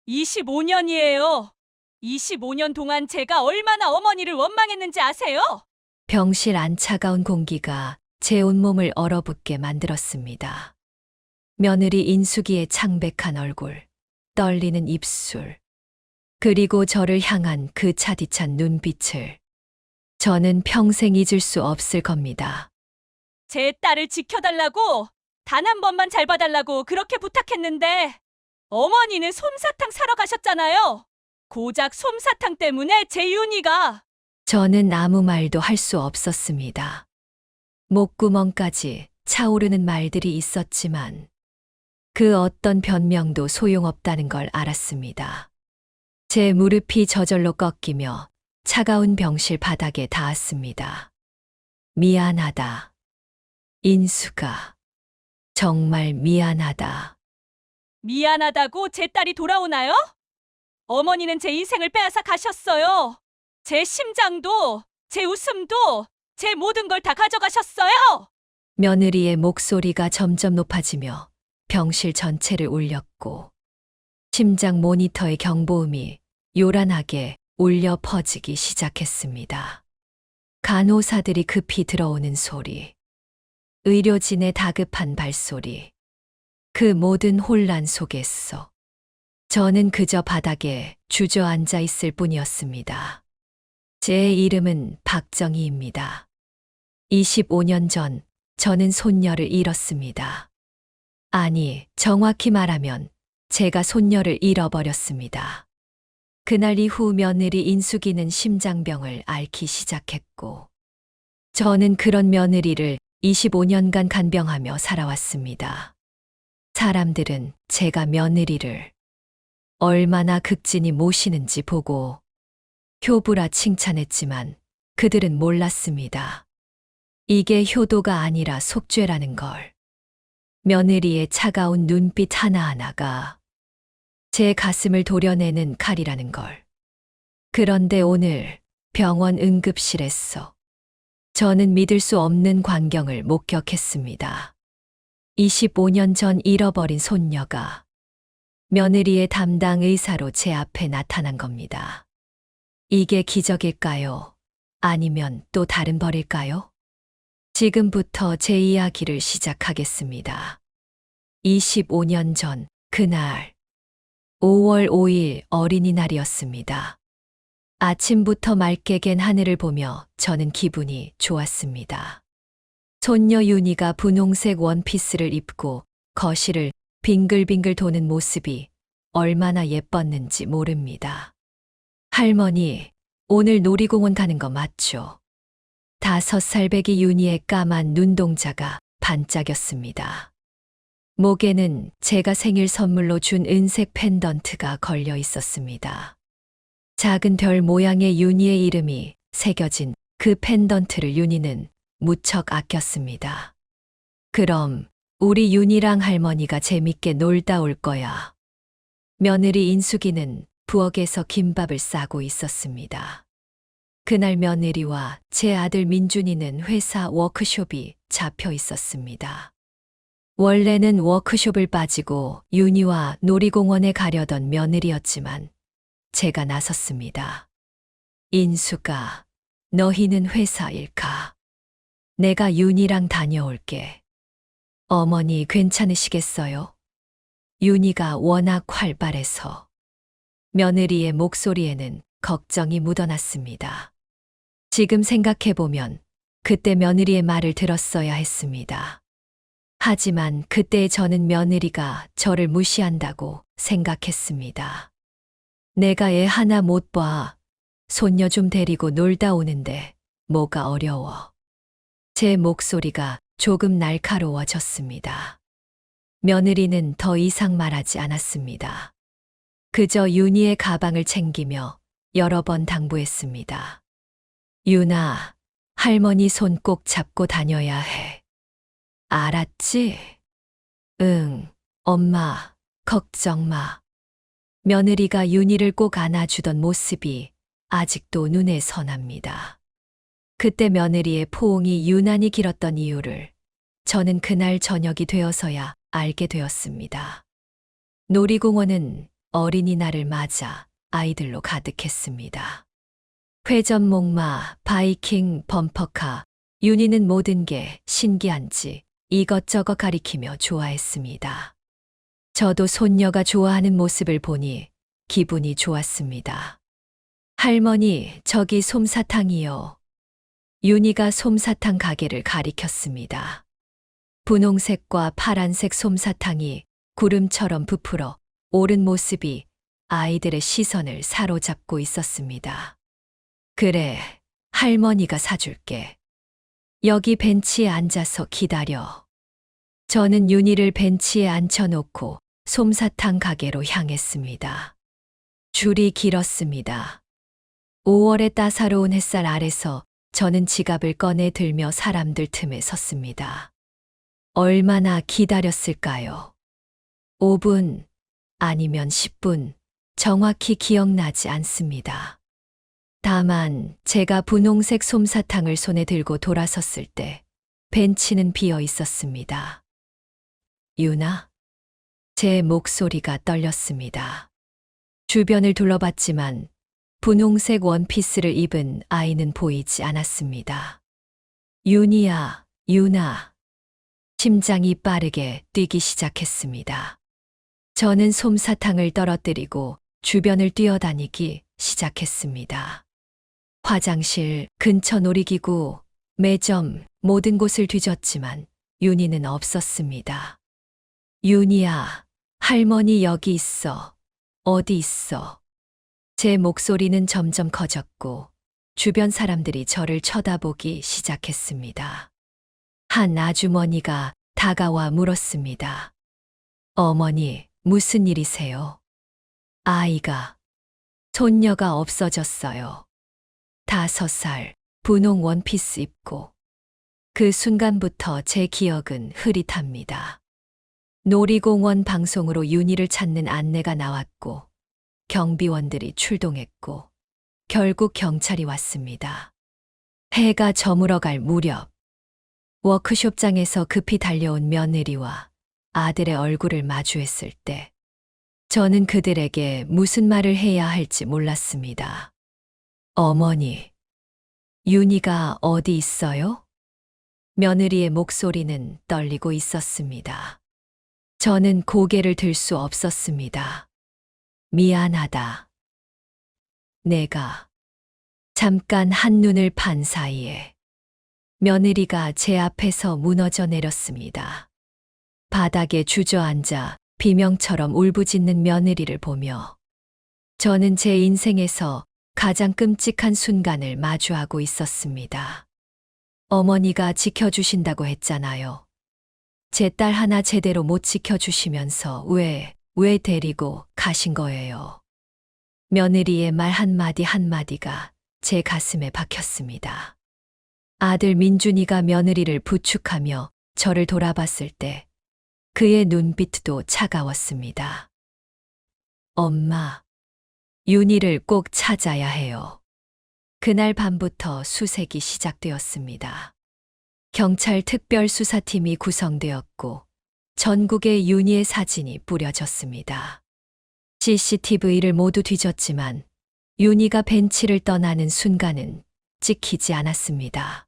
25년이에요. 25년 동안 제가 얼마나 어머니를 원망했는지 아세요? 병실 안 차가운 공기가 제 온몸을 얼어붙게 만들었습니다. 며느리 인숙이의 창백한 얼굴, 떨리는 입술, 그리고 저를 향한 그 차디찬 눈빛을 저는 평생 잊을 수 없을 겁니다. 제 딸을 지켜달라고 단 한 번만 잘 봐달라고 그렇게 부탁했는데 어머니는 솜사탕 사러 가셨잖아요. 고작 솜사탕 때문에 제 윤희가 저는 아무 말도 할 수 없었습니다. 목구멍까지 차오르는 말들이 있었지만 그 어떤 변명도 소용없다는 걸 알았습니다. 제 무릎이 저절로 꺾이며 차가운 병실 바닥에 닿았습니다. 미안하다. 인수가. 정말 미안하다. 미안하다고 제 딸이 돌아오나요? 어머니는 제 인생을 빼앗아 가셨어요. 제 심장도, 제 웃음도, 제 모든 걸 다 가져가셨어요. 며느리의 목소리가 점점 높아지며 병실 전체를 울렸고 심장 모니터의 경보음이 요란하게 울려 퍼지기 시작했습니다. 간호사들이 급히 들어오는 소리, 의료진의 다급한 발소리, 그 모든 혼란 속에서 저는 그저 바닥에 주저앉아 있을 뿐이었습니다. 제 이름은 박정희입니다. 25년 전 저는 손녀를 잃었습니다. 아니, 정확히 말하면 제가 손녀를 잃어버렸습니다. 그날 이후 며느리 인숙이는 심장병을 앓기 시작했고, 저는 그런 며느리를 25년간 간병하며 살아왔습니다. 사람들은 제가 며느리를 얼마나 극진히 모시는지 보고 효부라 칭찬했지만 그들은 몰랐습니다. 이게 효도가 아니라 속죄라는 걸. 며느리의 차가운 눈빛 하나하나가 제 가슴을 도려내는 칼이라는 걸. 그런데 오늘 병원 응급실에서 저는 믿을 수 없는 광경을 목격했습니다. 25년 전 잃어버린 손녀가 며느리의 담당 의사로 제 앞에 나타난 겁니다. 이게 기적일까요? 아니면 또 다른 벌일까요? 지금부터 제 이야기를 시작하겠습니다. 25년 전 그날 5월 5일 어린이날이었습니다. 아침부터 맑게 갠 하늘을 보며 저는 기분이 좋았습니다. 손녀 윤희가 분홍색 원피스를 입고 거실을 빙글빙글 도는 모습이 얼마나 예뻤는지 모릅니다. 할머니, 오늘 놀이공원 가는 거 맞죠? 5살 배기 윤희의 까만 눈동자가 반짝였습니다. 목에는 제가 생일 선물로 준 은색 펜던트가 걸려 있었습니다. 작은 별 모양의 윤희의 이름이 새겨진 그 펜던트를 윤희는 무척 아꼈습니다. 그럼 우리 윤희랑 할머니가 재밌게 놀다 올 거야. 며느리 인숙이는 부엌에서 김밥을 싸고 있었습니다. 그날 며느리와 제 아들 민준이는 회사 워크숍이 잡혀 있었습니다. 원래는 워크숍을 빠지고 윤희와 놀이공원에 가려던 며느리였지만 제가 나섰습니다. 인수가, 너희는 회사 일가. 내가 윤희랑 다녀올게. 어머니 괜찮으시겠어요? 윤희가 워낙 활발해서 며느리의 목소리에는 걱정이 묻어났습니다. 지금 생각해보면 그때 며느리의 말을 들었어야 했습니다. 하지만 그때 저는 며느리가 저를 무시한다고 생각했습니다. 내가 애 하나 못 봐. 손녀 좀 데리고 놀다 오는데 뭐가 어려워. 제 목소리가 조금 날카로워졌습니다. 며느리는 더 이상 말하지 않았습니다. 그저 윤희의 가방을 챙기며 여러 번 당부했습니다. 윤아, 할머니 손 꼭 잡고 다녀야 해. 알았지? 응, 엄마, 걱정 마. 며느리가 윤희를 꼭 안아주던 모습이 아직도 눈에 선합니다. 그때 며느리의 포옹이 유난히 길었던 이유를 저는 그날 저녁이 되어서야 알게 되었습니다. 놀이공원은 어린이날을 맞아 아이들로 가득했습니다. 회전 목마, 바이킹, 범퍼카, 윤희는 모든 게 신기한지 이것저것 가리키며 좋아했습니다. 저도 손녀가 좋아하는 모습을 보니 기분이 좋았습니다. 할머니, 저기 솜사탕이요. 윤희가 솜사탕 가게를 가리켰습니다. 분홍색과 파란색 솜사탕이 구름처럼 부풀어 오른 모습이 아이들의 시선을 사로잡고 있었습니다. 그래, 할머니가 사줄게. 여기 벤치에 앉아서 기다려. 저는 윤희를 벤치에 앉혀놓고 솜사탕 가게로 향했습니다. 줄이 길었습니다. 5월의 따사로운 햇살 아래서 저는 지갑을 꺼내 들며 사람들 틈에 섰습니다. 얼마나 기다렸을까요? 5분 아니면 10분, 정확히 기억나지 않습니다. 다만 제가 분홍색 솜사탕을 손에 들고 돌아섰을 때 벤치는 비어 있었습니다. 유나? 제 목소리가 떨렸습니다. 주변을 둘러봤지만 분홍색 원피스를 입은 아이는 보이지 않았습니다. 윤희야, 유나. 심장이 빠르게 뛰기 시작했습니다. 저는 솜사탕을 떨어뜨리고 주변을 뛰어다니기 시작했습니다. 화장실, 근처 놀이기구, 매점, 모든 곳을 뒤졌지만 윤희는 없었습니다. 윤희야, 할머니 여기 있어. 어디 있어? 제 목소리는 점점 커졌고 주변 사람들이 저를 쳐다보기 시작했습니다. 한 아주머니가 다가와 물었습니다. 어머니, 무슨 일이세요? 아이가, 손녀가 없어졌어요. 5살, 분홍 원피스 입고. 그 순간부터 제 기억은 흐릿합니다. 놀이공원 방송으로 윤희를 찾는 안내가 나왔고, 경비원들이 출동했고, 결국 경찰이 왔습니다. 해가 저물어갈 무렵, 워크숍장에서 급히 달려온 며느리와 아들의 얼굴을 마주했을 때, 저는 그들에게 무슨 말을 해야 할지 몰랐습니다. 어머니, 윤희가 어디 있어요? 며느리의 목소리는 떨리고 있었습니다. 저는 고개를 들 수 없었습니다. 미안하다. 내가 잠깐 한눈을 판 사이에 며느리가 제 앞에서 무너져 내렸습니다. 바닥에 주저앉아 비명처럼 울부짖는 며느리를 보며 저는 제 인생에서 가장 끔찍한 순간을 마주하고 있었습니다. 어머니가 지켜주신다고 했잖아요. 제 딸 하나 제대로 못 지켜주시면서 왜 데리고 가신 거예요? 며느리의 말 한마디 한마디가 제 가슴에 박혔습니다. 아들 민준이가 며느리를 부축하며 저를 돌아봤을 때 그의 눈빛도 차가웠습니다. 엄마, 윤희를 꼭 찾아야 해요. 그날 밤부터 수색이 시작되었습니다. 경찰 특별수사팀이 구성되었고 전국에 윤희의 사진이 뿌려졌습니다. CCTV를 모두 뒤졌지만 윤희가 벤치를 떠나는 순간은 찍히지 않았습니다.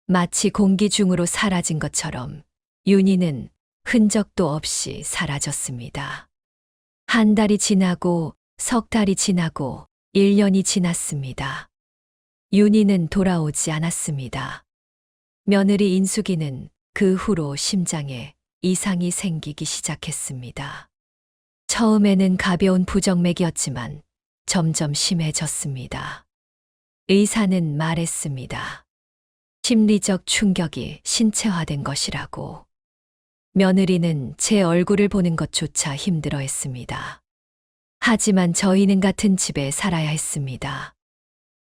마치 공기 중으로 사라진 것처럼 윤희는 흔적도 없이 사라졌습니다. 한 달이 지나고 석 달이 지나고 1년이 지났습니다. 윤희는 돌아오지 않았습니다. 며느리 인숙이는 그 후로 심장에 이상이 생기기 시작했습니다. 처음에는 가벼운 부정맥이었지만 점점 심해졌습니다. 의사는 말했습니다. 심리적 충격이 신체화된 것이라고. 며느리는 제 얼굴을 보는 것조차 힘들어했습니다. 하지만 저희는 같은 집에 살아야 했습니다.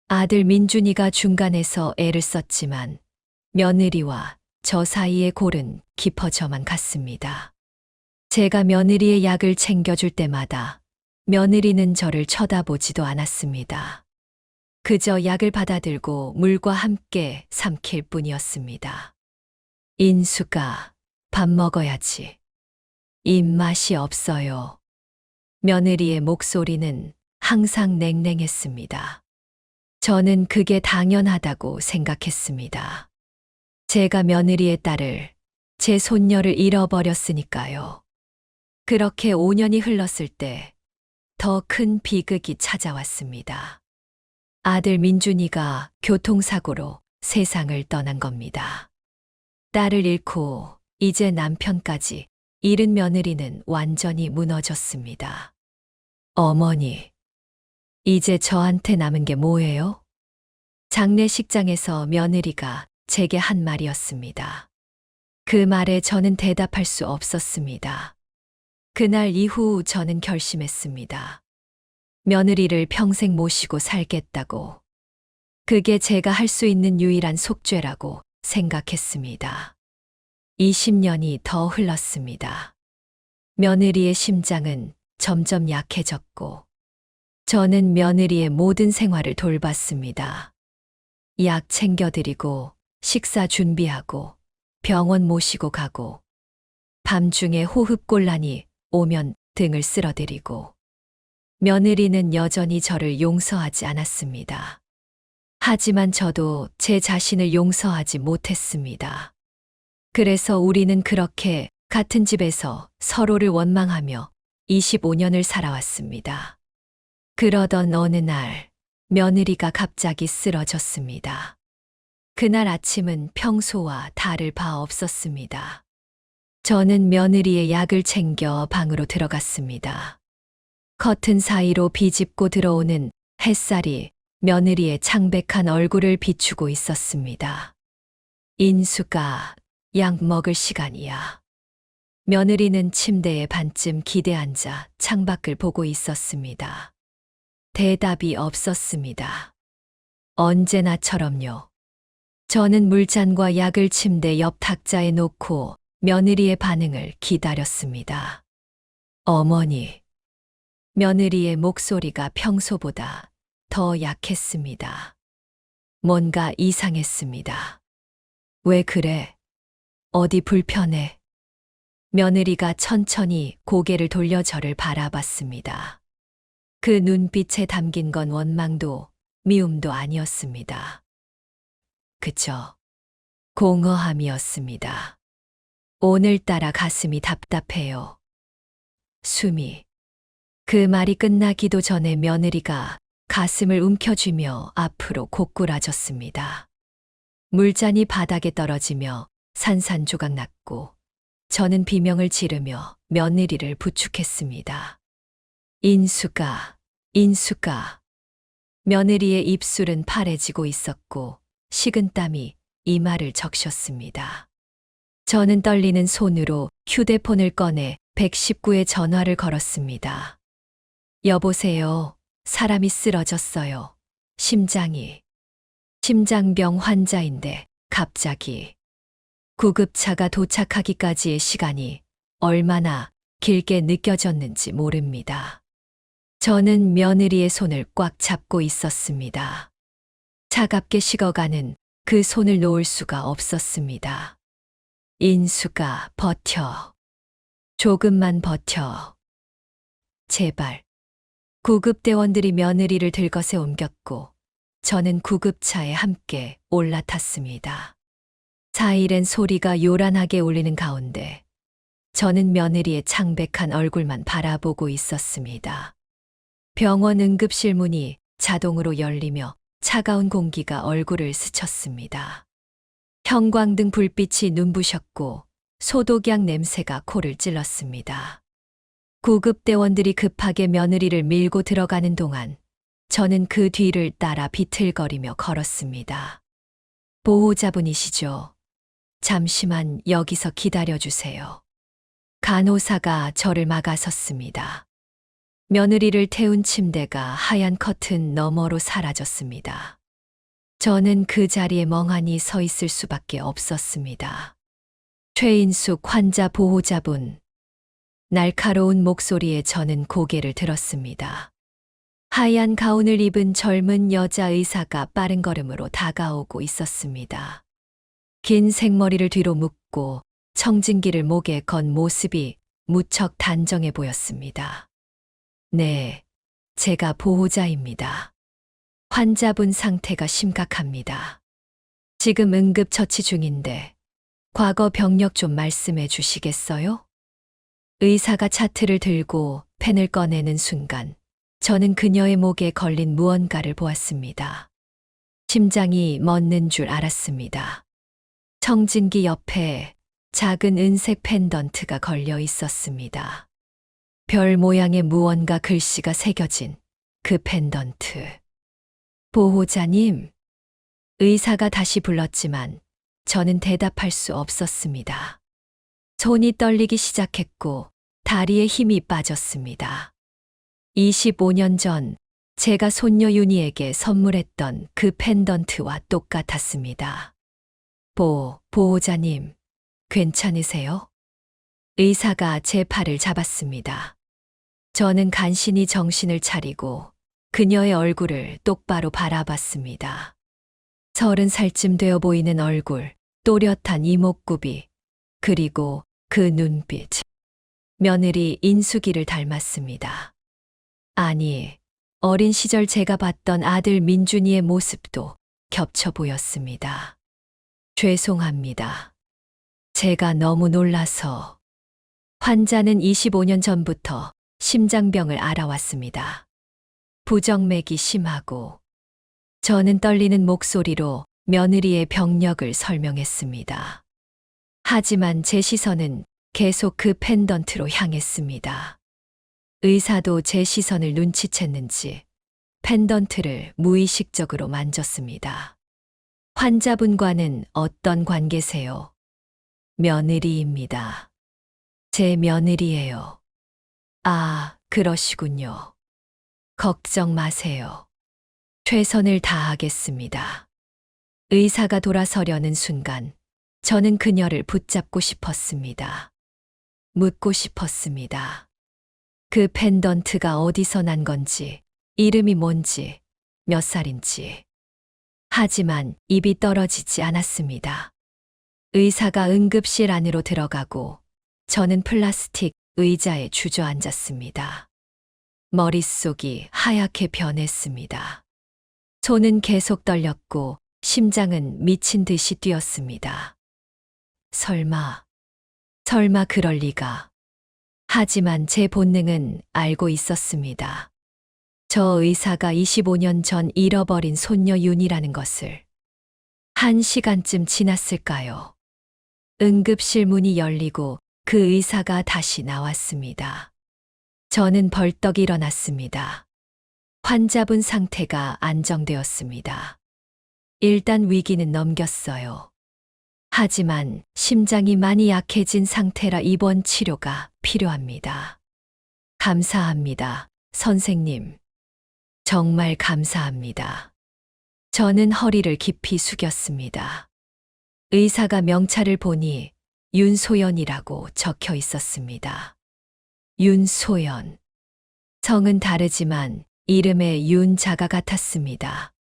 아들 민준이가 중간에서 애를 썼지만 며느리와 저 사이의 골은 깊어져만 갔습니다. 제가 며느리의 약을 챙겨줄 때마다 며느리는 저를 쳐다보지도 않았습니다. 그저 약을 받아들고 물과 함께 삼킬 뿐이었습니다. 인수가 밥 먹어야지. 입맛이 없어요. 며느리의 목소리는 항상 냉랭했습니다. 저는 그게 당연하다고 생각했습니다. 제가 며느리의 딸을, 제 손녀를 잃어버렸으니까요. 그렇게 5년이 흘렀을 때 더 큰 비극이 찾아왔습니다. 아들 민준이가 교통사고로 세상을 떠난 겁니다. 딸을 잃고 이제 남편까지 잃은 며느리는 완전히 무너졌습니다. 어머니, 이제 저한테 남은 게 뭐예요? 장례식장에서 며느리가 제게 한 말이었습니다. 그 말에 저는 대답할 수 없었습니다. 그날 이후 저는 결심했습니다. 며느리를 평생 모시고 살겠다고. 그게 제가 할 수 있는 유일한 속죄라고 생각했습니다. 20년이 더 흘렀습니다. 며느리의 심장은 점점 약해졌고, 저는 며느리의 모든 생활을 돌봤습니다. 약 챙겨드리고, 식사 준비하고, 병원 모시고 가고, 밤중에 호흡곤란이 오면 등을 쓸어드리고, 며느리는 여전히 저를 용서하지 않았습니다. 하지만 저도 제 자신을 용서하지 못했습니다. 그래서 우리는 그렇게 같은 집에서 서로를 원망하며 25년을 살아왔습니다. 그러던 어느 날, 며느리가 갑자기 쓰러졌습니다. 그날 아침은 평소와 다를 바 없었습니다. 저는 며느리의 약을 챙겨 방으로 들어갔습니다. 커튼 사이로 비집고 들어오는 햇살이 며느리의 창백한 얼굴을 비추고 있었습니다. 인수가 약 먹을 시간이야. 며느리는 침대에 반쯤 기대 앉아 창밖을 보고 있었습니다. 대답이 없었습니다. 언제나처럼요. 저는 물잔과 약을 침대 옆 탁자에 놓고 며느리의 반응을 기다렸습니다. 어머니. 며느리의 목소리가 평소보다 더 약했습니다. 뭔가 이상했습니다. 왜 그래? 어디 불편해? 며느리가 천천히 고개를 돌려 저를 바라봤습니다. 그 눈빛에 담긴 건 원망도 미움도 아니었습니다. 그저 공허함이었습니다. 오늘따라 가슴이 답답해요. 그 말이 끝나기도 전에 며느리가 가슴을 움켜쥐며 앞으로 고꾸라졌습니다. 물잔이 바닥에 떨어지며 산산조각 났고, 저는 비명을 지르며 며느리를 부축했습니다. 인수가. 며느리의 입술은 파래지고 있었고, 식은땀이 이마를 적셨습니다. 저는 떨리는 손으로 휴대폰을 꺼내 119에 전화를 걸었습니다. 여보세요. 사람이 쓰러졌어요. 심장병 환자인데 갑자기. 구급차가 도착하기까지의 시간이 얼마나 길게 느껴졌는지 모릅니다. 저는 며느리의 손을 꽉 잡고 있었습니다. 차갑게 식어가는 그 손을 놓을 수가 없었습니다. 인수가 버텨. 조금만 버텨. 제발. 구급대원들이 며느리를 들것에 옮겼고, 저는 구급차에 함께 올라탔습니다. 사이렌 소리가 요란하게 울리는 가운데, 저는 며느리의 창백한 얼굴만 바라보고 있었습니다. 병원 응급실 문이 자동으로 열리며 차가운 공기가 얼굴을 스쳤습니다. 형광등 불빛이 눈부셨고 소독약 냄새가 코를 찔렀습니다. 구급대원들이 급하게 며느리를 밀고 들어가는 동안 저는 그 뒤를 따라 비틀거리며 걸었습니다. 보호자분이시죠? 잠시만 여기서 기다려주세요. 간호사가 저를 막아섰습니다. 며느리를 태운 침대가 하얀 커튼 너머로 사라졌습니다. 저는 그 자리에 멍하니 서 있을 수밖에 없었습니다. 최인숙 환자 보호자분. 날카로운 목소리에 저는 고개를 들었습니다. 하얀 가운을 입은 젊은 여자 의사가 빠른 걸음으로 다가오고 있었습니다. 긴 생머리를 뒤로 묶고 청진기를 목에 건 모습이 무척 단정해 보였습니다. 네, 제가 보호자입니다. 환자분 상태가 심각합니다. 지금 응급처치 중인데 과거 병력 좀 말씀해 주시겠어요? 의사가 차트를 들고 펜을 꺼내는 순간 저는 그녀의 목에 걸린 무언가를 보았습니다. 심장이 멎는 줄 알았습니다. 청진기 옆에 작은 은색 펜던트가 걸려 있었습니다. 별 모양의 무언가 글씨가 새겨진 그 펜던트. 보호자님, 의사가 다시 불렀지만 저는 대답할 수 없었습니다. 손이 떨리기 시작했고 다리에 힘이 빠졌습니다. 25년 전 제가 손녀 윤희에게 선물했던 그 펜던트와 똑같았습니다. 보호자님, 괜찮으세요? 의사가 제 팔을 잡았습니다. 저는 간신히 정신을 차리고 그녀의 얼굴을 똑바로 바라봤습니다. 30살쯤 되어 보이는 얼굴, 또렷한 이목구비, 그리고 그 눈빛. 며느리 인숙이를 닮았습니다. 아니, 어린 시절 제가 봤던 아들 민준이의 모습도 겹쳐 보였습니다. 죄송합니다. 제가 너무 놀라서. 환자는 25년 전부터 심장병을 앓아왔습니다. 부정맥이 심하고. 저는 떨리는 목소리로 며느리의 병력을 설명했습니다. 하지만 제 시선은 계속 그 펜던트로 향했습니다. 의사도 제 시선을 눈치챘는지 펜던트를 무의식적으로 만졌습니다. 환자분과는 어떤 관계세요? 며느리입니다. 제 며느리예요. 아, 그러시군요. 걱정 마세요. 최선을 다하겠습니다. 의사가 돌아서려는 순간 저는 그녀를 붙잡고 싶었습니다. 묻고 싶었습니다. 그 펜던트가 어디서 난 건지, 이름이 뭔지, 몇 살인지. 하지만 입이 떨어지지 않았습니다. 의사가 응급실 안으로 들어가고 저는 플라스틱 의자에 주저앉았습니다. 머릿속이 하얗게 변했습니다. 손은 계속 떨렸고 심장은 미친 듯이 뛰었습니다. 설마 그럴 리가. 하지만 제 본능은 알고 있었습니다. 저 의사가 25년 전 잃어버린 손녀 윤이라는 것을. 1시간쯤 지났을까요? 응급실 문이 열리고 그 의사가 다시 나왔습니다. 저는 벌떡 일어났습니다. 환자분 상태가 안정되었습니다. 일단 위기는 넘겼어요. 하지만 심장이 많이 약해진 상태라 입원 치료가 필요합니다. 감사합니다, 선생님. 정말 감사합니다. 저는 허리를 깊이 숙였습니다. 의사가 명찰을 보니 윤소연이라고 적혀 있었습니다. 윤소연. 성은 다르지만 이름에 윤자가 같았습니다.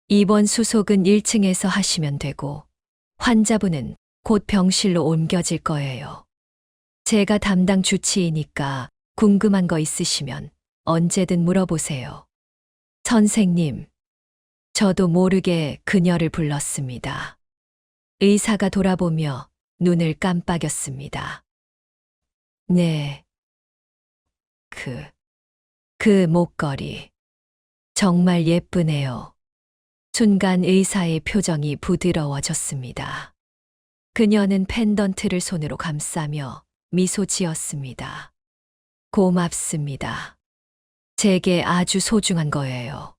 입원 수속은 1층에서 하시면 되고 환자분은 곧 병실로 옮겨질 거예요. 제가 담당 주치의니까 궁금한 거 있으시면 언제든 물어보세요. 선생님, 저도 모르게 그녀를 불렀습니다. 의사가 돌아보며 눈을 깜빡였습니다. 네. 그 목걸이. 정말 예쁘네요. 순간 의사의 표정이 부드러워졌습니다. 그녀는 펜던트를 손으로 감싸며 미소 지었습니다. 고맙습니다. 제게 아주 소중한 거예요.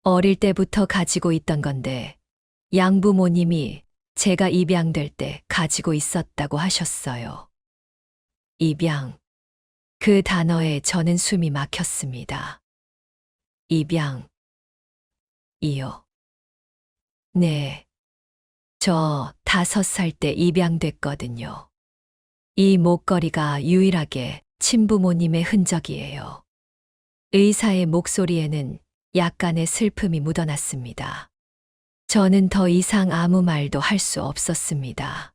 어릴 때부터 가지고 있던 건데 양부모님이 제가 입양될 때 가지고 있었다고 하셨어요. 입양. 그 단어에 저는 숨이 막혔습니다. 입양. 이요. 네. 저 5살 때 입양됐거든요. 이 목걸이가 유일하게 친부모님의 흔적이에요. 의사의 목소리에는 약간의 슬픔이 묻어났습니다. 저는 더 이상 아무 말도 할 수 없었습니다.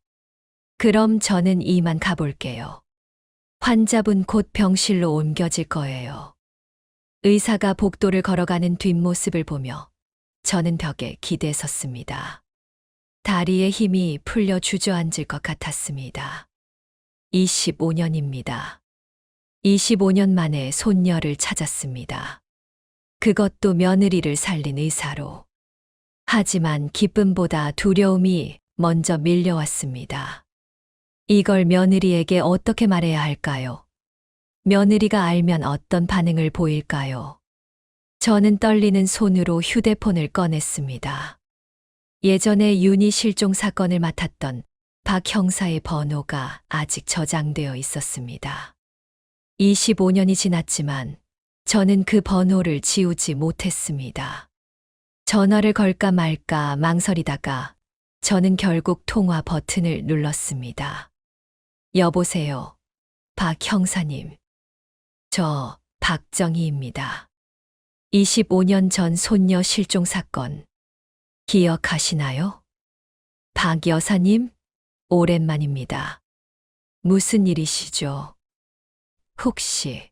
그럼 저는 이만 가볼게요. 환자분 곧 병실로 옮겨질 거예요. 의사가 복도를 걸어가는 뒷모습을 보며 저는 벽에 기대 섰습니다. 다리에 힘이 풀려 주저앉을 것 같았습니다. 25년입니다. 25년 만에 손녀를 찾았습니다. 그것도 며느리를 살린 의사로. 하지만 기쁨보다 두려움이 먼저 밀려왔습니다. 이걸 며느리에게 어떻게 말해야 할까요? 며느리가 알면 어떤 반응을 보일까요? 저는 떨리는 손으로 휴대폰을 꺼냈습니다. 예전에 윤희 실종 사건을 맡았던 박 형사의 번호가 아직 저장되어 있었습니다. 25년이 지났지만 저는 그 번호를 지우지 못했습니다. 전화를 걸까 말까 망설이다가 저는 결국 통화 버튼을 눌렀습니다. 여보세요, 박 형사님. 저 박정희입니다. 25년 전 손녀 실종 사건 기억하시나요? 박 여사님, 오랜만입니다. 무슨 일이시죠? 혹시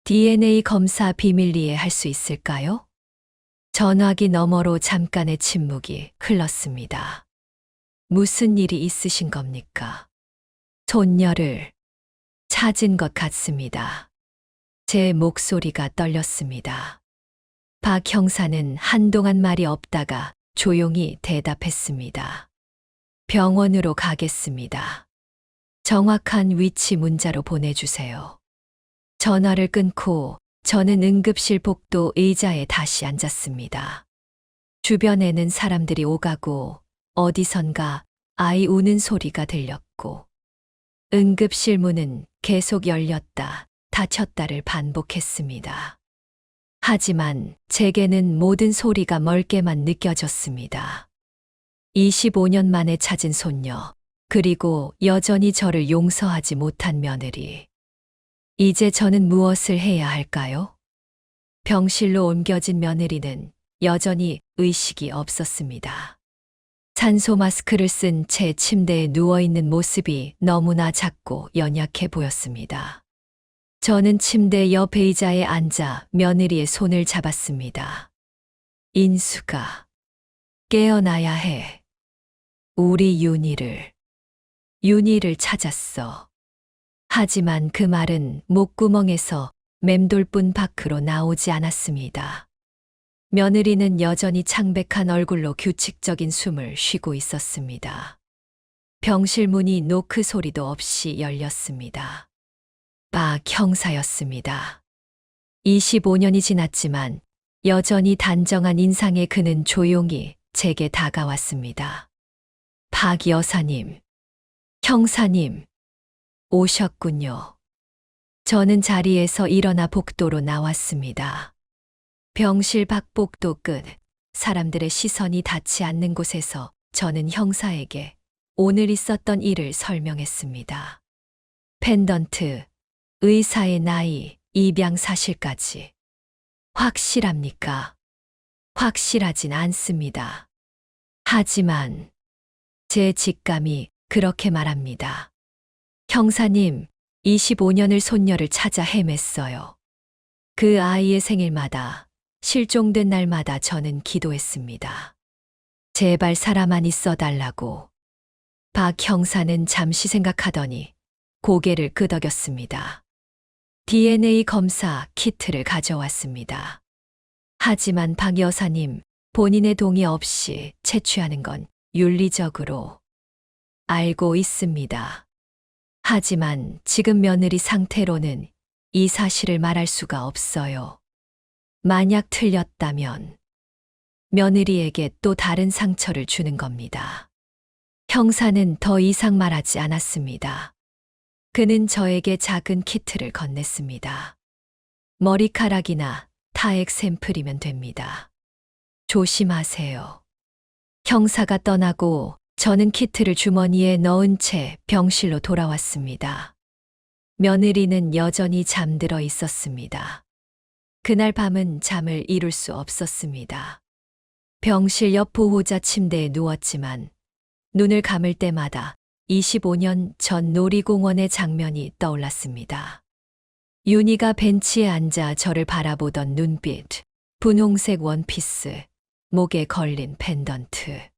DNA 검사 비밀리에 할 수 있을까요? 전화기 너머로 잠깐의 침묵이 흘렀습니다. 무슨 일이 있으신 겁니까? 손녀를 찾은 것 같습니다. 제 목소리가 떨렸습니다. 박 형사는 한동안 말이 없다가 조용히 대답했습니다. 병원으로 가겠습니다. 정확한 위치 문자로 보내주세요. 전화를 끊고 저는 응급실 복도 의자에 다시 앉았습니다. 주변에는 사람들이 오가고 어디선가 아이 우는 소리가 들렸고 응급실 문은 계속 열렸다 닫혔다를 반복했습니다. 하지만 제게는 모든 소리가 멀게만 느껴졌습니다. 25년 만에 찾은 손녀, 그리고 여전히 저를 용서하지 못한 며느리. 이제 저는 무엇을 해야 할까요? 병실로 옮겨진 며느리는 여전히 의식이 없었습니다. 산소 마스크를 쓴 채 침대에 누워있는 모습이 너무나 작고 연약해 보였습니다. 저는 침대 옆 의자에 앉아 며느리의 손을 잡았습니다. 인수가 깨어나야 해. 우리 윤희를 찾았어. 하지만 그 말은 목구멍에서 맴돌뿐 밖으로 나오지 않았습니다. 며느리는 여전히 창백한 얼굴로 규칙적인 숨을 쉬고 있었습니다. 병실 문이 노크 소리도 없이 열렸습니다. 박 형사였습니다. 25년이 지났지만 여전히 단정한 인상의 그는 조용히 제게 다가왔습니다. 박 여사님, 형사님, 오셨군요. 저는 자리에서 일어나 복도로 나왔습니다. 병실 밖 복도 끝, 사람들의 시선이 닿지 않는 곳에서 저는 형사에게 오늘 있었던 일을 설명했습니다. 펜던트, 의사의 나이, 입양 사실까지. 확실합니까? 확실하진 않습니다. 하지만 제 직감이 그렇게 말합니다. 형사님, 25년을 손녀를 찾아 헤맸어요. 그 아이의 생일마다, 실종된 날마다 저는 기도했습니다. 제발 살아만 있어달라고. 박 형사는 잠시 생각하더니 고개를 끄덕였습니다. DNA 검사 키트를 가져왔습니다. 하지만 박 여사님, 본인의 동의 없이 채취하는 건 윤리적으로 알고 있습니다. 하지만 지금 며느리 상태로는 이 사실을 말할 수가 없어요. 만약 틀렸다면 며느리에게 또 다른 상처를 주는 겁니다. 형사는 더 이상 말하지 않았습니다. 그는 저에게 작은 키트를 건넸습니다. 머리카락이나 타액 샘플이면 됩니다. 조심하세요. 형사가 떠나고 저는 키트를 주머니에 넣은 채 병실로 돌아왔습니다. 며느리는 여전히 잠들어 있었습니다. 그날 밤은 잠을 이룰 수 없었습니다. 병실 옆 보호자 침대에 누웠지만 눈을 감을 때마다 25년 전 놀이공원의 장면이 떠올랐습니다. 윤희가 벤치에 앉아 저를 바라보던 눈빛, 분홍색 원피스, 목에 걸린 펜던트.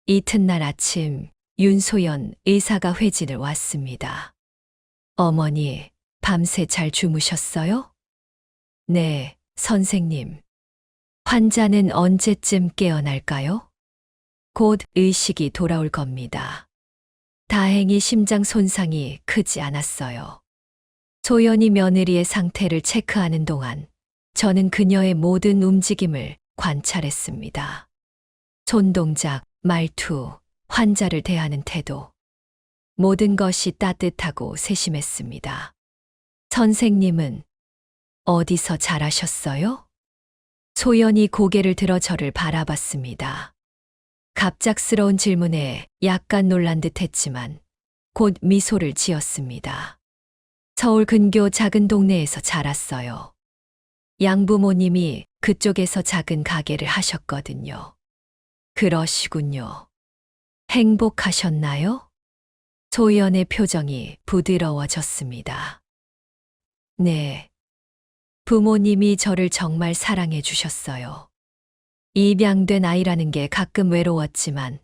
이튿날 아침 윤소연 의사가 회진을 왔습니다. 어머니, 밤새 잘 주무셨어요? 네, 선생님. 환자는 언제쯤 깨어날까요? 곧 의식이 돌아올 겁니다. 다행히 심장 손상이 크지 않았어요. 소연이 며느리의 상태를 체크하는 동안 저는 그녀의 모든 움직임을 관찰했습니다. 손동작, 말투, 환자를 대하는 태도. 모든 것이 따뜻하고 세심했습니다. 선생님은 어디서 잘하셨어요? 소연이 고개를 들어 저를 바라봤습니다. 갑작스러운 질문에 약간 놀란 듯 했지만 곧 미소를 지었습니다. 서울 근교 작은 동네에서 자랐어요. 양부모님이 그쪽에서 작은 가게를 하셨거든요. 그러시군요. 행복하셨나요? 소연의 표정이 부드러워졌습니다. 네. 부모님이 저를 정말 사랑해 주셨어요. 입양된 아이라는 게 가끔 외로웠지만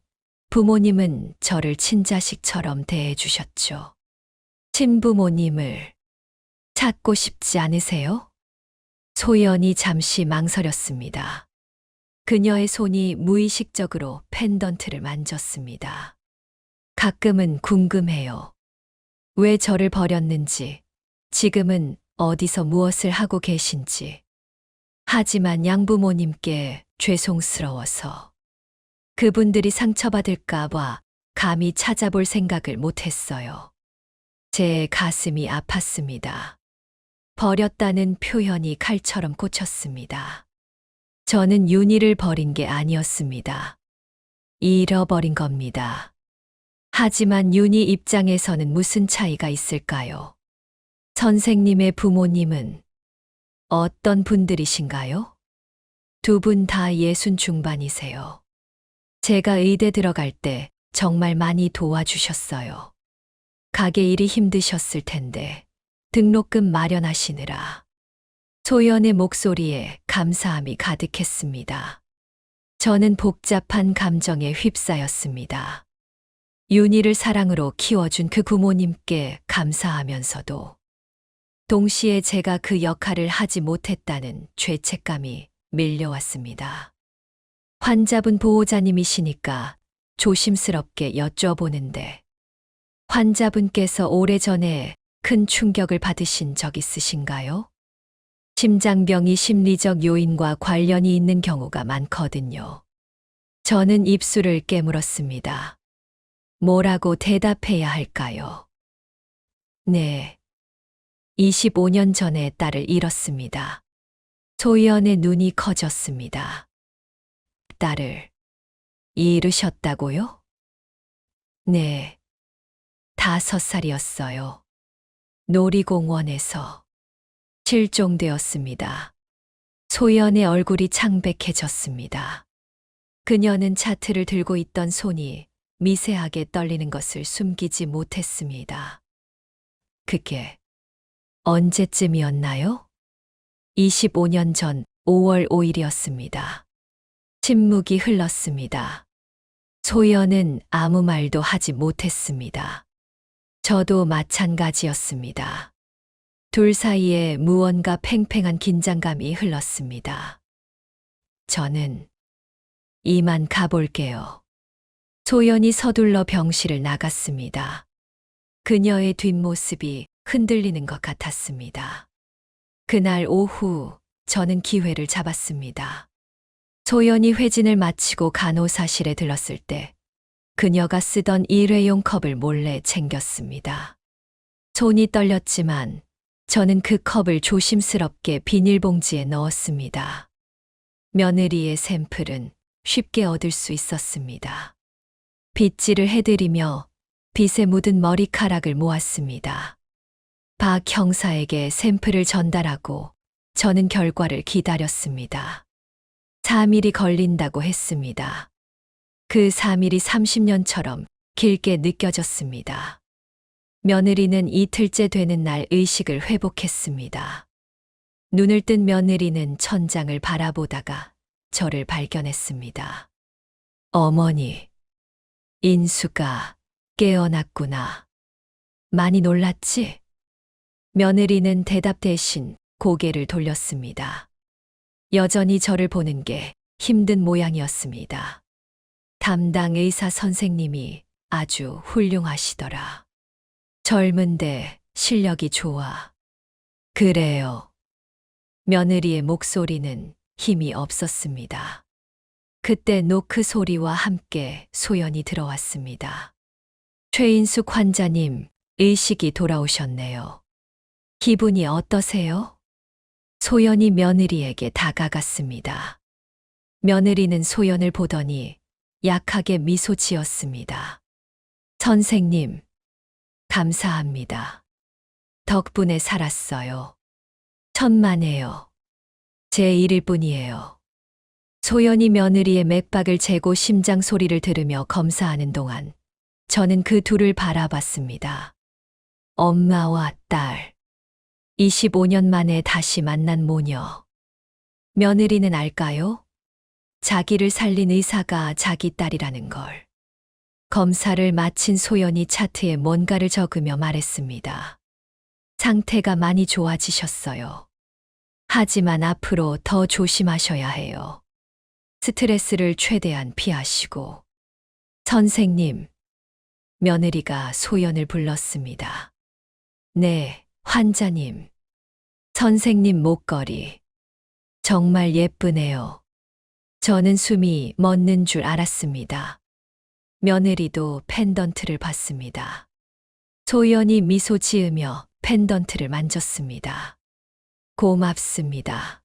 부모님은 저를 친자식처럼 대해 주셨죠. 친부모님을 찾고 싶지 않으세요? 소연이 잠시 망설였습니다. 그녀의 손이 무의식적으로 펜던트를 만졌습니다. 가끔은 궁금해요. 왜 저를 버렸는지, 지금은 어디서 무엇을 하고 계신지. 하지만 양부모님께 죄송스러워서 그분들이 상처받을까봐 감히 찾아볼 생각을 못했어요. 제 가슴이 아팠습니다. 버렸다는 표현이 칼처럼 꽂혔습니다. 저는 윤희를 버린 게 아니었습니다. 잃어버린 겁니다. 하지만 윤희 입장에서는 무슨 차이가 있을까요? 선생님의 부모님은 어떤 분들이신가요? 두 분 다 60 중반이세요. 제가 의대 들어갈 때 정말 많이 도와주셨어요. 가게 일이 힘드셨을 텐데 등록금 마련하시느라. 소연의 목소리에 감사함이 가득했습니다. 저는 복잡한 감정에 휩싸였습니다. 윤희를 사랑으로 키워준 그 부모님께 감사하면서도 동시에 제가 그 역할을 하지 못했다는 죄책감이 밀려왔습니다. 환자분 보호자님이시니까 조심스럽게 여쭤보는데 환자분께서 오래전에 큰 충격을 받으신 적 있으신가요? 심장병이 심리적 요인과 관련이 있는 경우가 많거든요. 저는 입술을 깨물었습니다. 뭐라고 대답해야 할까요? 네. 25년 전에 딸을 잃었습니다. 소연의 눈이 커졌습니다. 딸을 잃으셨다고요? 네. 5살이었어요. 놀이공원에서 실종되었습니다. 소연의 얼굴이 창백해졌습니다. 그녀는 차트를 들고 있던 손이 미세하게 떨리는 것을 숨기지 못했습니다. 그게 언제쯤이었나요? 25년 전 5월 5일이었습니다. 침묵이 흘렀습니다. 소연은 아무 말도 하지 못했습니다. 저도 마찬가지였습니다. 둘 사이에 무언가 팽팽한 긴장감이 흘렀습니다. 저는 이만 가볼게요. 소연이 서둘러 병실을 나갔습니다. 그녀의 뒷모습이 흔들리는 것 같았습니다. 그날 오후 저는 기회를 잡았습니다. 소연이 회진을 마치고 간호사실에 들렀을 때 그녀가 쓰던 일회용 컵을 몰래 챙겼습니다. 손이 떨렸지만 저는 그 컵을 조심스럽게 비닐봉지에 넣었습니다. 며느리의 샘플은 쉽게 얻을 수 있었습니다. 빗질을 해드리며 빗에 묻은 머리카락을 모았습니다. 박 형사에게 샘플을 전달하고 저는 결과를 기다렸습니다. 3일이 걸린다고 했습니다. 그 3일이 30년처럼 길게 느껴졌습니다. 며느리는 이틀째 되는 날 의식을 회복했습니다. 눈을 뜬 며느리는 천장을 바라보다가 저를 발견했습니다. 어머니, 인수가 깨어났구나. 많이 놀랐지? 며느리는 대답 대신 고개를 돌렸습니다. 여전히 저를 보는 게 힘든 모양이었습니다. 담당 의사 선생님이 아주 훌륭하시더라. 젊은데 실력이 좋아. 그래요. 며느리의 목소리는 힘이 없었습니다. 그때 노크 소리와 함께 소연이 들어왔습니다. 최인숙 환자님, 의식이 돌아오셨네요. 기분이 어떠세요? 소연이 며느리에게 다가갔습니다. 며느리는 소연을 보더니 약하게 미소 지었습니다. 선생님, 감사합니다. 덕분에 살았어요. 천만에요. 제 일일 뿐이에요. 소연이 며느리의 맥박을 재고 심장 소리를 들으며 검사하는 동안 저는 그 둘을 바라봤습니다. 엄마와 딸. 25년 만에 다시 만난 모녀. 며느리는 알까요? 자기를 살린 의사가 자기 딸이라는 걸. 검사를 마친 소연이 차트에 뭔가를 적으며 말했습니다. 상태가 많이 좋아지셨어요. 하지만 앞으로 더 조심하셔야 해요. 스트레스를 최대한 피하시고. 선생님, 며느리가 소연을 불렀습니다. 네, 환자님. 선생님 목걸이. 정말 예쁘네요. 저는 숨이 멎는 줄 알았습니다. 며느리도 펜던트를 봤습니다. 소연이 미소 지으며 펜던트를 만졌습니다. 고맙습니다.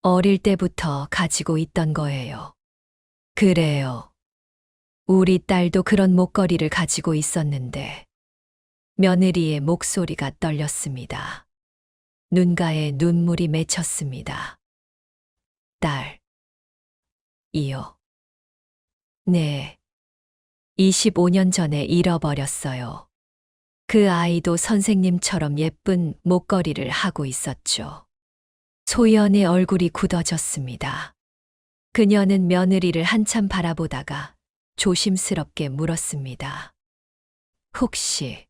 어릴 때부터 가지고 있던 거예요. 그래요. 우리 딸도 그런 목걸이를 가지고 있었는데. 며느리의 목소리가 떨렸습니다. 눈가에 눈물이 맺혔습니다. 딸. 이요. 네. 25년 전에 잃어버렸어요. 그 아이도 선생님처럼 예쁜 목걸이를 하고 있었죠. 소연의 얼굴이 굳어졌습니다. 그녀는 며느리를 한참 바라보다가 조심스럽게 물었습니다. 혹시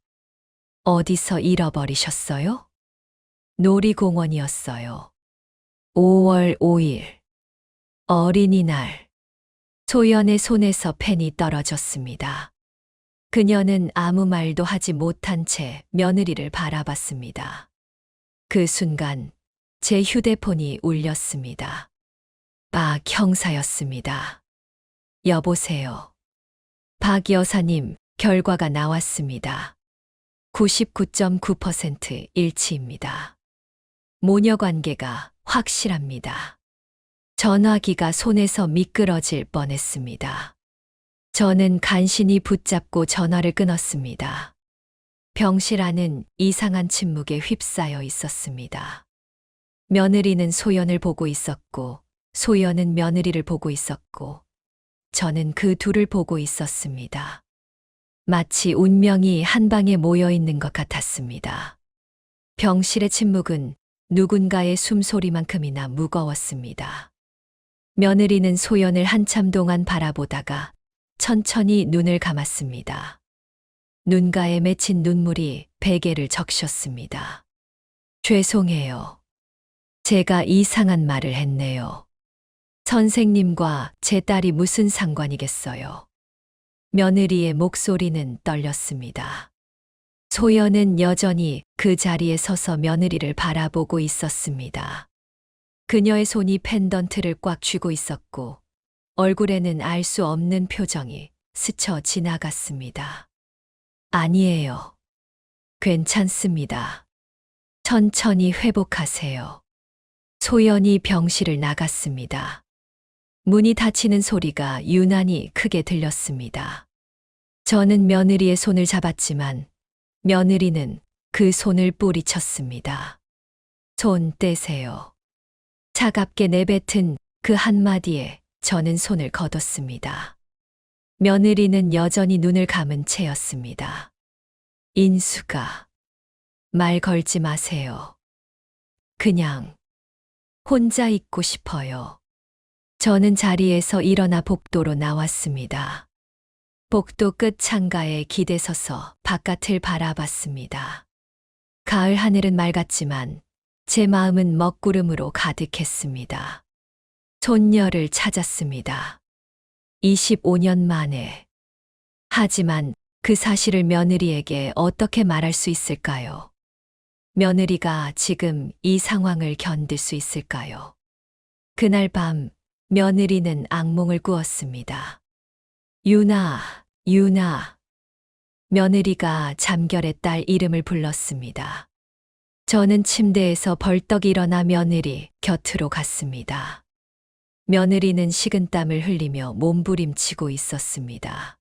어디서 잃어버리셨어요? 놀이공원이었어요. 5월 5일. 어린이날. 소연의 손에서 펜이 떨어졌습니다. 그녀는 아무 말도 하지 못한 채 며느리를 바라봤습니다. 그 순간 제 휴대폰이 울렸습니다. 박 형사였습니다. 여보세요. 박 여사님, 결과가 나왔습니다. 99.9% 일치입니다. 모녀 관계가 확실합니다. 전화기가 손에서 미끄러질 뻔했습니다. 저는 간신히 붙잡고 전화를 끊었습니다. 병실 안은 이상한 침묵에 휩싸여 있었습니다. 며느리는 소연을 보고 있었고, 소연은 며느리를 보고 있었고, 저는 그 둘을 보고 있었습니다. 마치 운명이 한 방에 모여 있는 것 같았습니다. 병실의 침묵은 누군가의 숨소리만큼이나 무거웠습니다. 며느리는 소연을 한참 동안 바라보다가 천천히 눈을 감았습니다. 눈가에 맺힌 눈물이 베개를 적셨습니다. 죄송해요. 제가 이상한 말을 했네요. 선생님과 제 딸이 무슨 상관이겠어요. 며느리의 목소리는 떨렸습니다. 소연은 여전히 그 자리에 서서 며느리를 바라보고 있었습니다. 그녀의 손이 펜던트를 꽉 쥐고 있었고 얼굴에는 알 수 없는 표정이 스쳐 지나갔습니다. 아니에요. 괜찮습니다. 천천히 회복하세요. 소연이 병실을 나갔습니다. 문이 닫히는 소리가 유난히 크게 들렸습니다. 저는 며느리의 손을 잡았지만 며느리는 그 손을 뿌리쳤습니다. 손 떼세요. 차갑게 내뱉은 그 한마디에 저는 손을 거뒀습니다. 며느리는 여전히 눈을 감은 채였습니다. 인수가 말 걸지 마세요. 그냥 혼자 있고 싶어요. 저는 자리에서 일어나 복도로 나왔습니다. 복도 끝 창가에 기대서서 바깥을 바라봤습니다. 가을 하늘은 맑았지만 제 마음은 먹구름으로 가득했습니다. 손녀를 찾았습니다. 25년 만에. 하지만 그 사실을 며느리에게 어떻게 말할 수 있을까요? 며느리가 지금 이 상황을 견딜 수 있을까요? 그날 밤 며느리는 악몽을 꾸었습니다. 유나, 유나. 며느리가 잠결에 딸 이름을 불렀습니다. 저는 침대에서 벌떡 일어나 며느리 곁으로 갔습니다. 며느리는 식은땀을 흘리며 몸부림치고 있었습니다.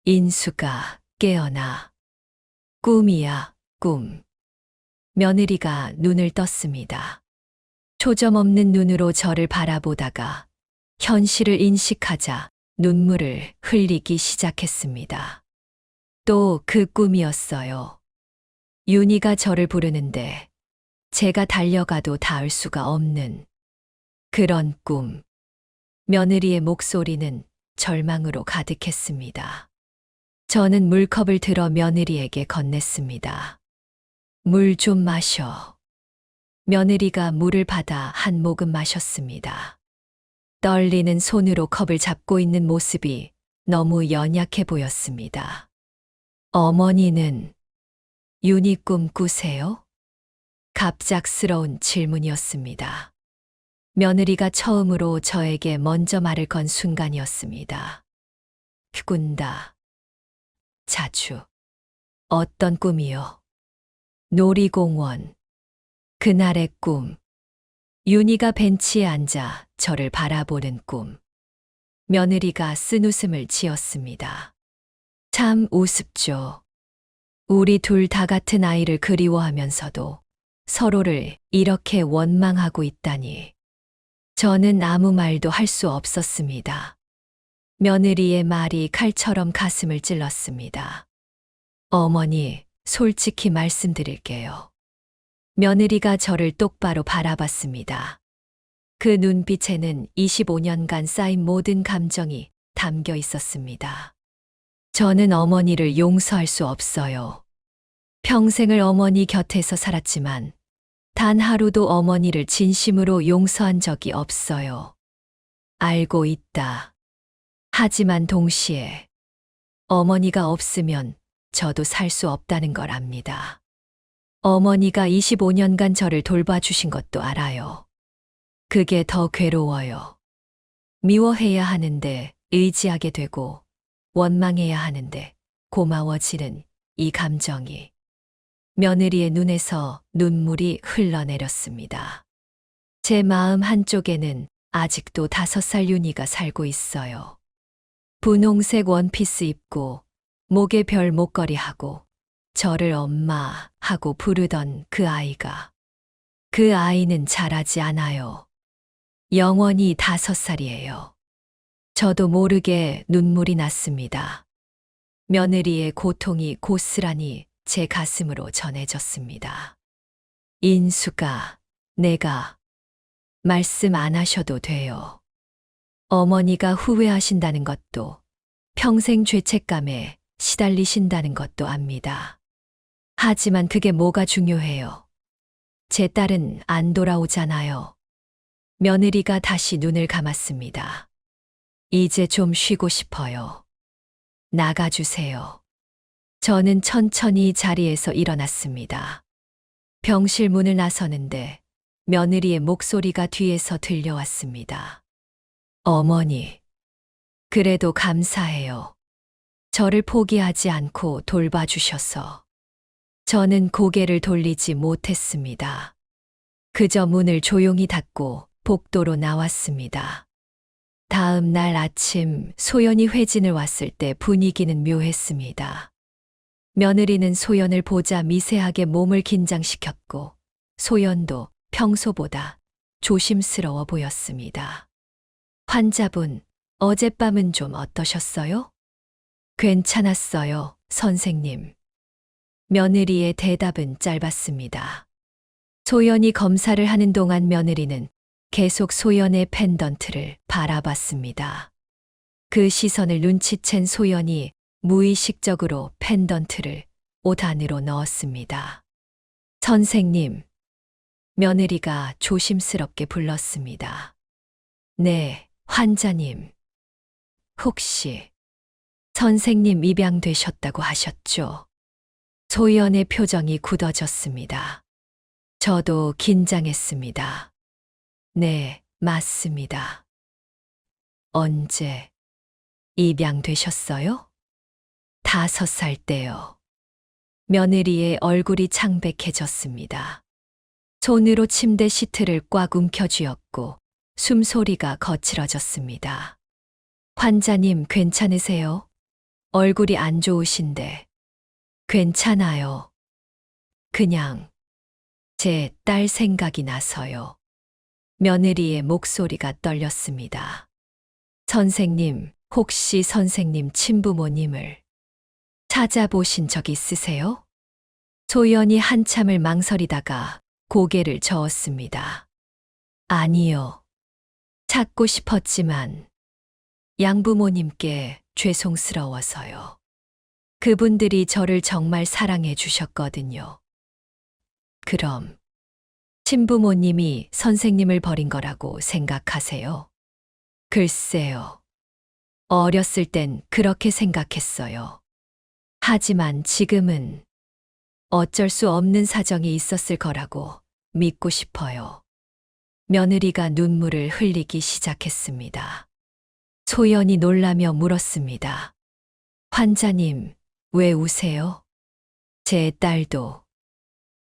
인수가 깨어나. 꿈이야, 꿈. 며느리가 눈을 떴습니다. 초점 없는 눈으로 저를 바라보다가 현실을 인식하자 눈물을 흘리기 시작했습니다. 또 그 꿈이었어요. 윤희가 저를 부르는데 제가 달려가도 닿을 수가 없는 그런 꿈. 며느리의 목소리는 절망으로 가득했습니다. 저는 물컵을 들어 며느리에게 건넸습니다. 물 좀 마셔. 며느리가 물을 받아 한 모금 마셨습니다. 떨리는 손으로 컵을 잡고 있는 모습이 너무 연약해 보였습니다. 어머니는 윤희 꿈 꾸세요? 갑작스러운 질문이었습니다. 며느리가 처음으로 저에게 먼저 말을 건 순간이었습니다. 꾼다. 자주. 어떤 꿈이요? 놀이공원. 그날의 꿈. 윤희가 벤치에 앉아 저를 바라보는 꿈. 며느리가 쓴웃음을 지었습니다. 참 우습죠. 우리 둘 다 같은 아이를 그리워하면서도 서로를 이렇게 원망하고 있다니. 저는 아무 말도 할 수 없었습니다. 며느리의 말이 칼처럼 가슴을 찔렀습니다. 어머니, 솔직히 말씀드릴게요. 며느리가 저를 똑바로 바라봤습니다. 그 눈빛에는 25년간 쌓인 모든 감정이 담겨 있었습니다. 저는 어머니를 용서할 수 없어요. 평생을 어머니 곁에서 살았지만 단 하루도 어머니를 진심으로 용서한 적이 없어요. 알고 있다. 하지만 동시에 어머니가 없으면 저도 살 수 없다는 걸 압니다. 어머니가 25년간 저를 돌봐주신 것도 알아요. 그게 더 괴로워요. 미워해야 하는데 의지하게 되고 원망해야 하는데 고마워지는 이 감정이. 며느리의 눈에서 눈물이 흘러내렸습니다. 제 마음 한쪽에는 아직도 5살 윤희가 살고 있어요. 분홍색 원피스 입고 목에 별 목걸이 하고 저를 엄마 하고 부르던 그 아이가. 그 아이는 자라지 않아요. 영원히 5살이에요. 저도 모르게 눈물이 났습니다. 며느리의 고통이 고스란히 제 가슴으로 전해졌습니다. 인수가, 내가 말씀 안 하셔도 돼요. 어머니가 후회하신다는 것도 평생 죄책감에 시달리신다는 것도 압니다. 하지만 그게 뭐가 중요해요. 제 딸은 안 돌아오잖아요. 며느리가 다시 눈을 감았습니다. 이제 좀 쉬고 싶어요. 나가주세요. 저는 천천히 자리에서 일어났습니다. 병실 문을 나서는데 며느리의 목소리가 뒤에서 들려왔습니다. 어머니, 그래도 감사해요. 저를 포기하지 않고 돌봐주셔서. 저는 고개를 돌리지 못했습니다. 그저 문을 조용히 닫고 복도로 나왔습니다. 다음 날 아침 소연이 회진을 왔을 때 분위기는 묘했습니다. 며느리는 소연을 보자 미세하게 몸을 긴장시켰고 소연도 평소보다 조심스러워 보였습니다. 환자분, 어젯밤은 좀 어떠셨어요? 괜찮았어요, 선생님. 며느리의 대답은 짧았습니다. 소연이 검사를 하는 동안 며느리는 계속 소연의 펜던트를 바라봤습니다. 그 시선을 눈치챈 소연이 무의식적으로 펜던트를 옷 안으로 넣었습니다. 선생님, 며느리가 조심스럽게 불렀습니다. 네, 환자님. 혹시 선생님 입양되셨다고 하셨죠? 소연의 표정이 굳어졌습니다. 저도 긴장했습니다. 네, 맞습니다. 언제 입양되셨어요? 5살 때요. 며느리의 얼굴이 창백해졌습니다. 손으로 침대 시트를 꽉 움켜쥐었고 숨소리가 거칠어졌습니다. 환자님 괜찮으세요? 얼굴이 안 좋으신데. 괜찮아요. 그냥 제 딸 생각이 나서요. 며느리의 목소리가 떨렸습니다. 선생님, 혹시 선생님 친부모님을 찾아보신 적 있으세요? 소연이 한참을 망설이다가 고개를 저었습니다. 아니요. 찾고 싶었지만 양부모님께 죄송스러워서요. 그분들이 저를 정말 사랑해 주셨거든요. 그럼 친부모님이 선생님을 버린 거라고 생각하세요? 글쎄요. 어렸을 땐 그렇게 생각했어요. 하지만 지금은 어쩔 수 없는 사정이 있었을 거라고 믿고 싶어요. 며느리가 눈물을 흘리기 시작했습니다. 소연이 놀라며 물었습니다. 환자님, 왜 우세요?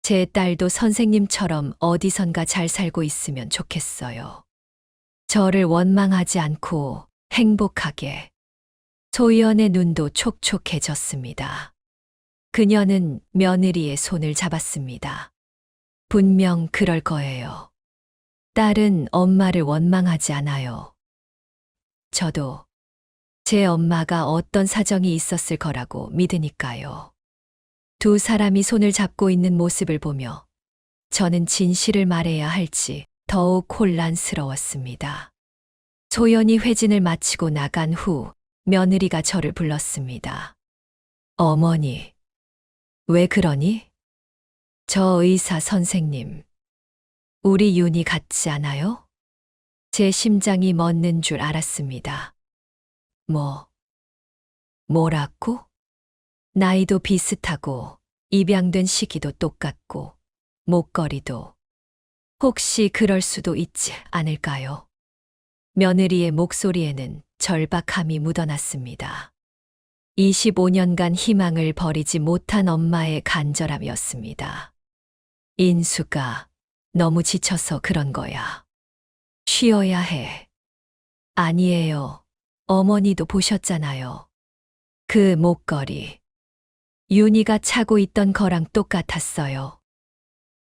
제 딸도 선생님처럼 어디선가 잘 살고 있으면 좋겠어요. 저를 원망하지 않고 행복하게. 소연의 눈도 촉촉해졌습니다. 그녀는 며느리의 손을 잡았습니다. 분명 그럴 거예요. 딸은 엄마를 원망하지 않아요. 저도 제 엄마가 어떤 사정이 있었을 거라고 믿으니까요. 두 사람이 손을 잡고 있는 모습을 보며 저는 진실을 말해야 할지 더욱 혼란스러웠습니다. 소연이 회진을 마치고 나간 후 며느리가 저를 불렀습니다. 어머니, 왜 그러니? 저 의사 선생님, 우리 윤이 같지 않아요? 제 심장이 멎는 줄 알았습니다. 뭐라고? 나이도 비슷하고 입양된 시기도 똑같고 목걸이도. 혹시 그럴 수도 있지 않을까요? 며느리의 목소리에는 절박함이 묻어났습니다. 25년간 희망을 버리지 못한 엄마의 간절함이었습니다. 인수가 너무 지쳐서 그런 거야. 쉬어야 해. 아니에요. 어머니도 보셨잖아요. 그 목걸이. 윤희가 차고 있던 거랑 똑같았어요.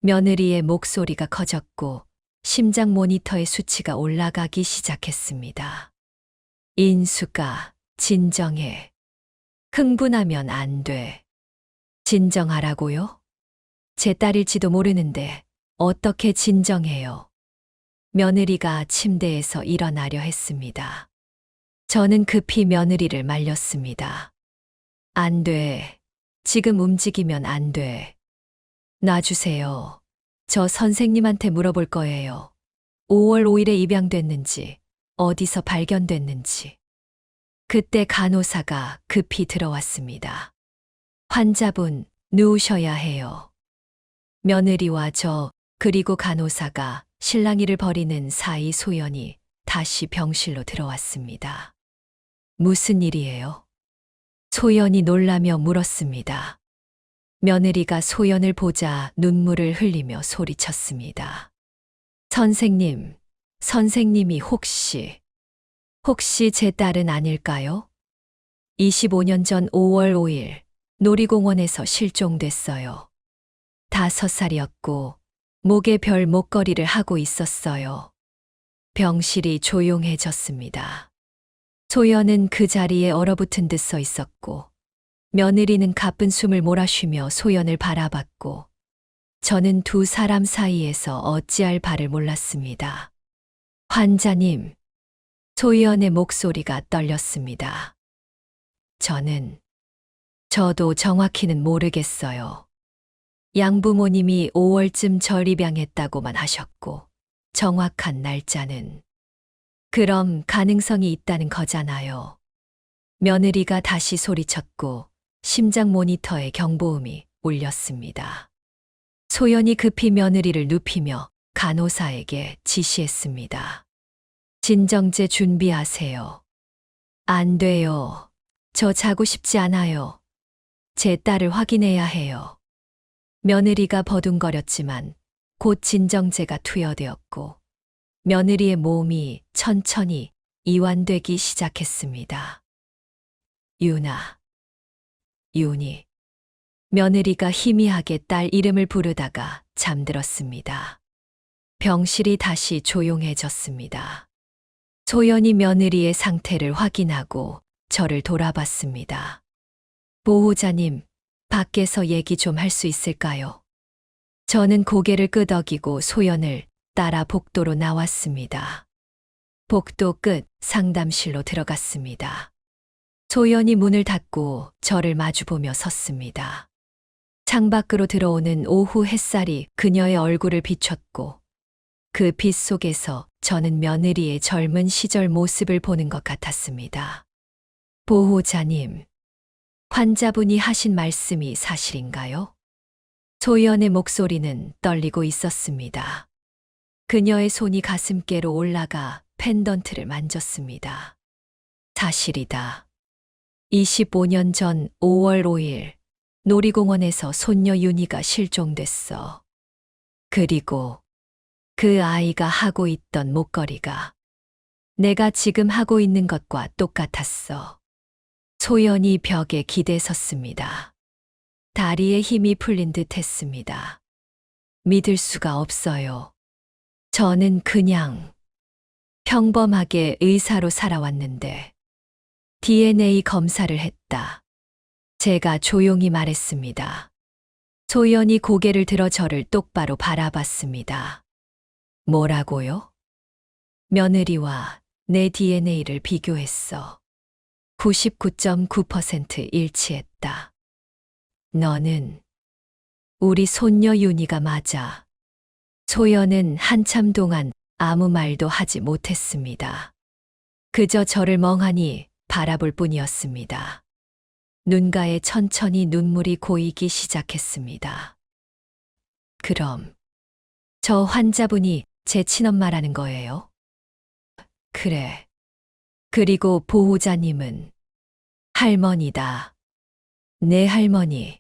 며느리의 목소리가 커졌고 심장 모니터의 수치가 올라가기 시작했습니다. 인수가 진정해. 흥분하면 안 돼. 진정하라고요? 제 딸일지도 모르는데 어떻게 진정해요? 며느리가 침대에서 일어나려 했습니다. 저는 급히 며느리를 말렸습니다. 안 돼. 지금 움직이면 안 돼. 놔주세요. 저 선생님한테 물어볼 거예요. 5월 5일에 입양됐는지, 어디서 발견됐는지. 그때 간호사가 급히 들어왔습니다. 환자분, 누우셔야 해요. 며느리와 저, 그리고 간호사가 실랑이를 벌이는 사이 소연이 다시 병실로 들어왔습니다. 무슨 일이에요? 소연이 놀라며 물었습니다. 며느리가 소연을 보자 눈물을 흘리며 소리쳤습니다. 선생님이 혹시 제 딸은 아닐까요? 25년 전 5월 5일 놀이공원에서 실종됐어요. 5살이었고 목에 별 목걸이를 하고 있었어요. 병실이 조용해졌습니다. 소연은 그 자리에 얼어붙은 듯 서 있었고 며느리는 가쁜 숨을 몰아쉬며 소연을 바라봤고, 저는 두 사람 사이에서 어찌할 바를 몰랐습니다. 환자님, 소연의 목소리가 떨렸습니다. 저도 정확히는 모르겠어요. 양부모님이 5월쯤 절 입양했다고만 하셨고, 정확한 날짜는. 그럼 가능성이 있다는 거잖아요. 며느리가 다시 소리쳤고, 심장 모니터에 경보음이 울렸습니다. 소연이 급히 며느리를 눕히며 간호사에게 지시했습니다. 진정제 준비하세요. 안 돼요. 저 자고 싶지 않아요. 제 딸을 확인해야 해요. 며느리가 버둥거렸지만 곧 진정제가 투여되었고 며느리의 몸이 천천히 이완되기 시작했습니다. 윤이. 며느리가 희미하게 딸 이름을 부르다가 잠들었습니다. 병실이 다시 조용해졌습니다. 소연이 며느리의 상태를 확인하고 저를 돌아봤습니다. 보호자님, 밖에서 얘기 좀 할 수 있을까요? 저는 고개를 끄덕이고 소연을 따라 복도로 나왔습니다. 복도 끝 상담실로 들어갔습니다. 소연이 문을 닫고 저를 마주보며 섰습니다. 창밖으로 들어오는 오후 햇살이 그녀의 얼굴을 비췄고 그 빛 속에서 저는 며느리의 젊은 시절 모습을 보는 것 같았습니다. 보호자님, 환자분이 하신 말씀이 사실인가요? 소연의 목소리는 떨리고 있었습니다. 그녀의 손이 가슴께로 올라가 펜던트를 만졌습니다. 사실이다. 25년 전 5월 5일 놀이공원에서 손녀 윤희가 실종됐어. 그리고 그 아이가 하고 있던 목걸이가 내가 지금 하고 있는 것과 똑같았어. 소연이 벽에 기대 섰습니다. 다리에 힘이 풀린 듯 했습니다. 믿을 수가 없어요. 저는 그냥 평범하게 의사로 살아왔는데 DNA 검사를 했다. 제가 조용히 말했습니다. 소연이 고개를 들어 저를 똑바로 바라봤습니다. 뭐라고요? 며느리와 내 DNA를 비교했어. 99.9% 일치했다. 너는 우리 손녀 윤희가 맞아. 소연은 한참 동안 아무 말도 하지 못했습니다. 그저 저를 멍하니 바라볼 뿐이었습니다. 눈가에 천천히 눈물이 고이기 시작했습니다. 그럼 저 환자분이 제 친엄마라는 거예요? 그래. 그리고 보호자님은 할머니다. 내 할머니.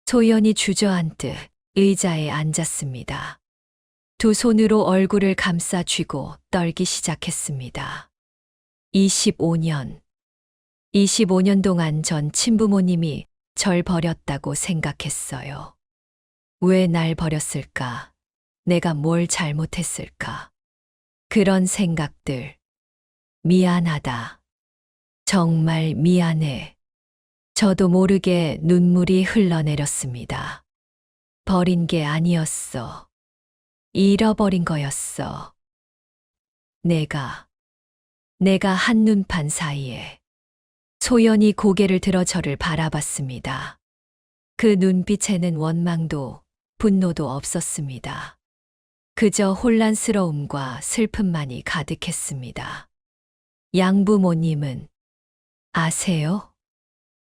소연이 주저앉듯 의자에 앉았습니다. 두 손으로 얼굴을 감싸 쥐고 떨기 시작했습니다. 25년 동안 전 친부모님이 절 버렸다고 생각했어요. 왜 날 버렸을까? 내가 뭘 잘못했을까? 그런 생각들. 미안하다. 정말 미안해. 저도 모르게 눈물이 흘러내렸습니다. 버린 게 아니었어. 잃어버린 거였어. 내가 한눈판 사이에. 소연이 고개를 들어 저를 바라봤습니다. 그 눈빛에는 원망도 분노도 없었습니다. 그저 혼란스러움과 슬픔만이 가득했습니다. 양부모님은 아세요?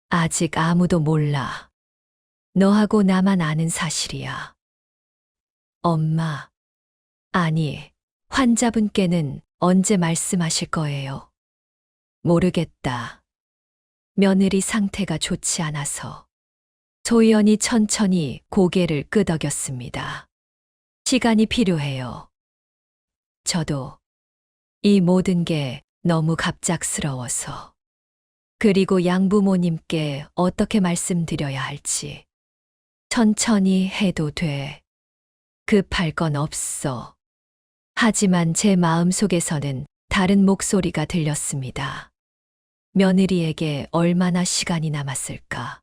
아직 아무도 몰라. 너하고 나만 아는 사실이야. 엄마. 아니, 환자분께는 언제 말씀하실 거예요? 모르겠다. 며느리 상태가 좋지 않아서. 소연이 천천히 고개를 끄덕였습니다. 시간이 필요해요. 저도 이 모든 게 너무 갑작스러워서. 그리고 양부모님께 어떻게 말씀드려야 할지. 천천히 해도 돼. 급할 건 없어. 하지만 제 마음속에서는 다른 목소리가 들렸습니다. 며느리에게 얼마나 시간이 남았을까?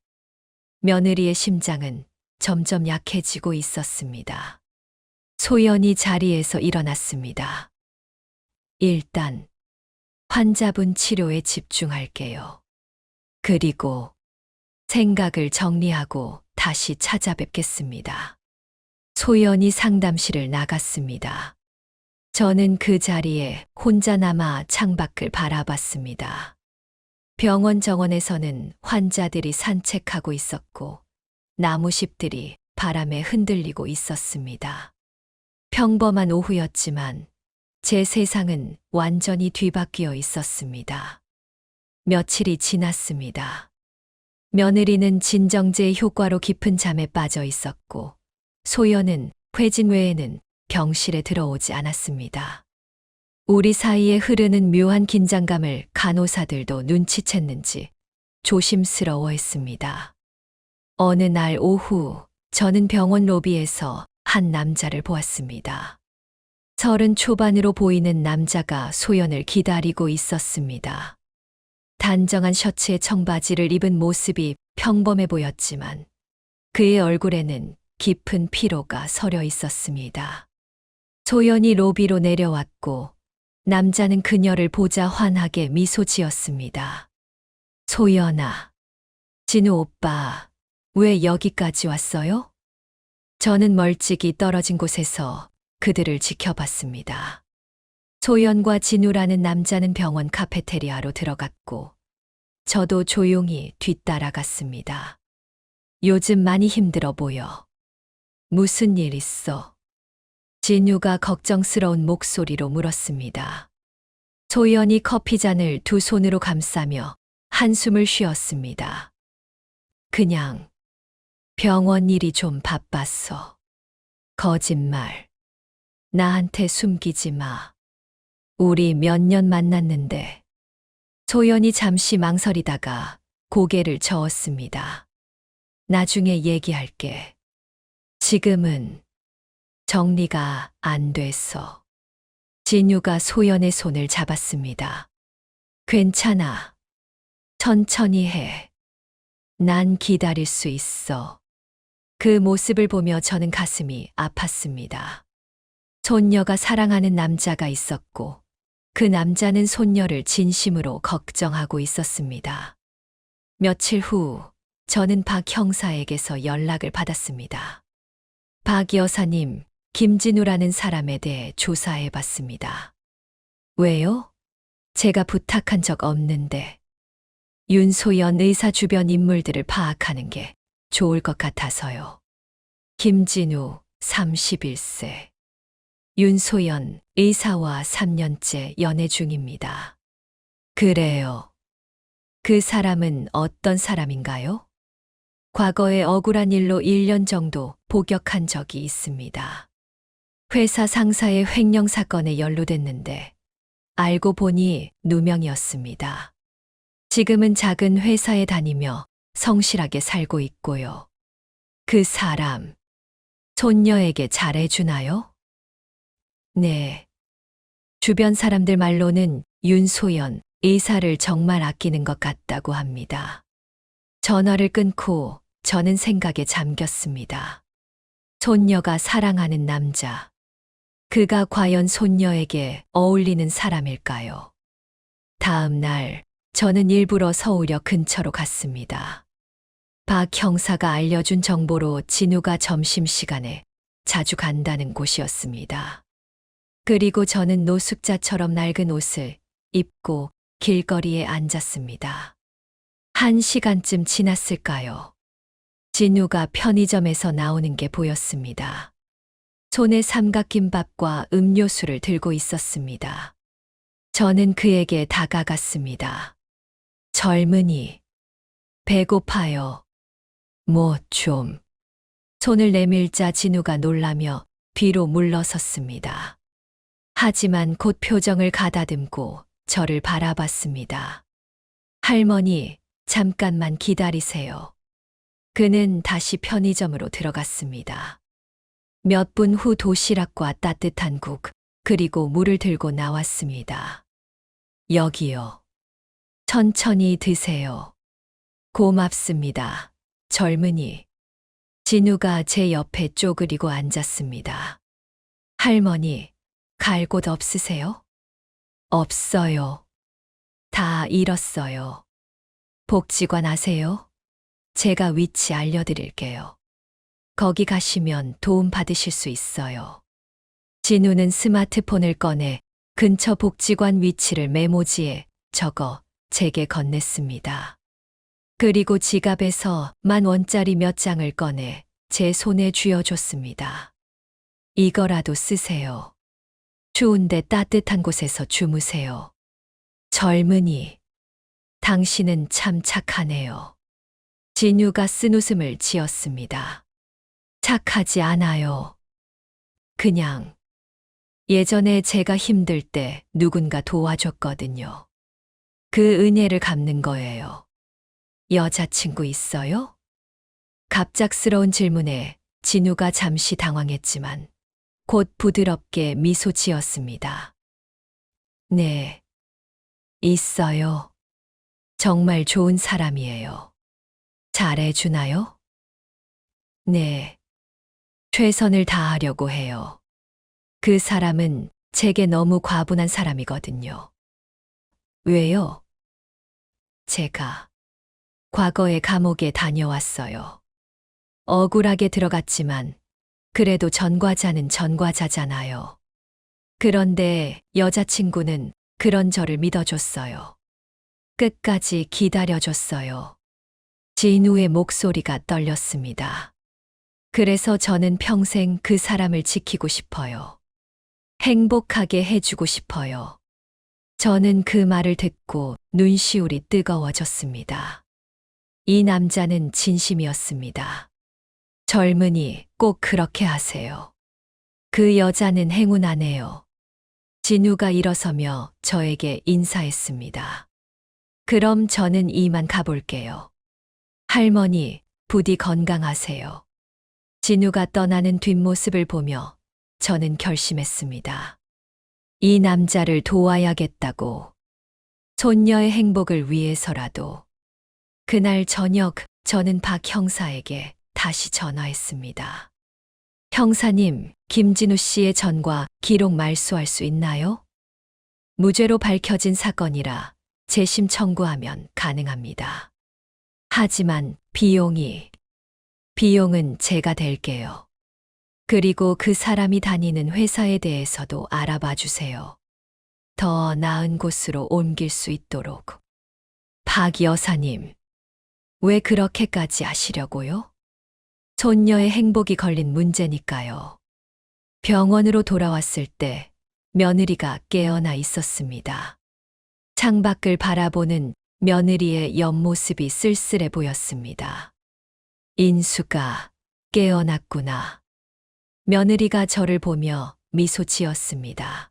며느리의 심장은 점점 약해지고 있었습니다. 소연이 자리에서 일어났습니다. 일단 환자분 치료에 집중할게요. 그리고 생각을 정리하고 다시 찾아뵙겠습니다. 소연이 상담실을 나갔습니다. 저는 그 자리에 혼자 남아 창밖을 바라봤습니다. 병원 정원에서는 환자들이 산책하고 있었고 나무잎들이 바람에 흔들리고 있었습니다. 평범한 오후였지만 제 세상은 완전히 뒤바뀌어 있었습니다. 며칠이 지났습니다. 며느리는 진정제 효과로 깊은 잠에 빠져 있었고 소연은 회진 외에는 병실에 들어오지 않았습니다. 우리 사이에 흐르는 묘한 긴장감을 간호사들도 눈치챘는지 조심스러워했습니다. 어느 날 오후 저는 병원 로비에서 한 남자를 보았습니다. 30 초반으로 보이는 남자가 소연을 기다리고 있었습니다. 단정한 셔츠에 청바지를 입은 모습이 평범해 보였지만 그의 얼굴에는 깊은 피로가 서려 있었습니다. 소연이 로비로 내려왔고 남자는 그녀를 보자 환하게 미소 지었습니다. 소연아, 진우 오빠, 왜 여기까지 왔어요? 저는 멀찍이 떨어진 곳에서 그들을 지켜봤습니다. 소연과 진우라는 남자는 병원 카페테리아로 들어갔고 저도 조용히 뒤따라갔습니다. 요즘 많이 힘들어 보여. 무슨 일 있어? 진우가 걱정스러운 목소리로 물었습니다. 소연이 커피잔을 두 손으로 감싸며 한숨을 쉬었습니다. 그냥 병원 일이 좀 바빴어. 거짓말. 나한테 숨기지 마. 우리 몇 년 만났는데. 소연이 잠시 망설이다가 고개를 저었습니다. 나중에 얘기할게. 지금은 정리가 안 됐어. 진유가 소연의 손을 잡았습니다. 괜찮아. 천천히 해. 난 기다릴 수 있어. 그 모습을 보며 저는 가슴이 아팠습니다. 손녀가 사랑하는 남자가 있었고 그 남자는 손녀를 진심으로 걱정하고 있었습니다. 며칠 후 저는 박 형사에게서 연락을 받았습니다. 박 여사님, 김진우라는 사람에 대해 조사해 봤습니다. 왜요? 제가 부탁한 적 없는데. 윤소연 의사 주변 인물들을 파악하는 게 좋을 것 같아서요. 김진우 31세. 윤소연 의사와 3년째 연애 중입니다. 그래요. 그 사람은 어떤 사람인가요? 과거에 억울한 일로 1년 정도 복역한 적이 있습니다. 회사 상사의 횡령 사건에 연루됐는데 알고 보니 누명이었습니다. 지금은 작은 회사에 다니며 성실하게 살고 있고요. 그 사람, 손녀에게 잘해주나요? 네. 주변 사람들 말로는 윤소연 의사를 정말 아끼는 것 같다고 합니다. 전화를 끊고 저는 생각에 잠겼습니다. 손녀가 사랑하는 남자. 그가 과연 손녀에게 어울리는 사람일까요? 다음 날 저는 일부러 서울역 근처로 갔습니다. 박 형사가 알려준 정보로 진우가 점심시간에 자주 간다는 곳이었습니다. 그리고 저는 노숙자처럼 낡은 옷을 입고 길거리에 앉았습니다. 1시간쯤 지났을까요? 진우가 편의점에서 나오는 게 보였습니다. 손에 삼각김밥과 음료수를 들고 있었습니다. 저는 그에게 다가갔습니다. 젊은이, 배고파요. 뭐 좀. 손을 내밀자 진우가 놀라며 뒤로 물러섰습니다. 하지만 곧 표정을 가다듬고 저를 바라봤습니다. 할머니, 잠깐만 기다리세요. 그는 다시 편의점으로 들어갔습니다. 몇 분 후 도시락과 따뜻한 국, 그리고 물을 들고 나왔습니다. 여기요. 천천히 드세요. 고맙습니다. 젊은이. 진우가 제 옆에 쪼그리고 앉았습니다. 할머니, 갈 곳 없으세요? 없어요. 다 잃었어요. 복지관 아세요? 제가 위치 알려드릴게요. 거기 가시면 도움 받으실 수 있어요. 진우는 스마트폰을 꺼내 근처 복지관 위치를 메모지에 적어 제게 건넸습니다. 그리고 지갑에서 10,000원짜리 몇 장을 꺼내 제 손에 쥐어줬습니다. 이거라도 쓰세요. 추운데 따뜻한 곳에서 주무세요. 젊은이, 당신은 참 착하네요. 진유가 쓴웃음을 지었습니다. 착하지 않아요. 그냥 예전에 제가 힘들 때 누군가 도와줬거든요. 그 은혜를 갚는 거예요. 여자친구 있어요? 갑작스러운 질문에 진우가 잠시 당황했지만 곧 부드럽게 미소 지었습니다. 네, 있어요. 정말 좋은 사람이에요. 잘해주나요? 네, 최선을 다하려고 해요. 그 사람은 제게 너무 과분한 사람이거든요. 왜요? 제가 과거에 감옥에 다녀왔어요. 억울하게 들어갔지만 그래도 전과자는 전과자잖아요. 그런데 여자친구는 그런 저를 믿어줬어요. 끝까지 기다려줬어요. 진우의 목소리가 떨렸습니다. 그래서 저는 평생 그 사람을 지키고 싶어요. 행복하게 해주고 싶어요. 저는 그 말을 듣고 눈시울이 뜨거워졌습니다. 이 남자는 진심이었습니다. 젊은이, 꼭 그렇게 하세요. 그 여자는 행운하네요. 진우가 일어서며 저에게 인사했습니다. 그럼 저는 이만 가볼게요. 할머니, 부디 건강하세요. 진우가 떠나는 뒷모습을 보며 저는 결심했습니다. 이 남자를 도와야겠다고. 손녀의 행복을 위해서라도. 그날 저녁 저는 박 형사에게 다시 전화했습니다. 형사님, 김진우 씨의 전과 기록 말소할 수 있나요? 무죄로 밝혀진 사건이라 재심 청구하면 가능합니다. 하지만 비용은 제가 댈게요. 그리고 그 사람이 다니는 회사에 대해서도 알아봐 주세요. 더 나은 곳으로 옮길 수 있도록. 박 여사님, 왜 그렇게까지 하시려고요? 손녀의 행복이 걸린 문제니까요. 병원으로 돌아왔을 때 며느리가 깨어나 있었습니다. 창밖을 바라보는 며느리의 옆모습이 쓸쓸해 보였습니다. 인수가 깨어났구나. 며느리가 저를 보며 미소 지었습니다.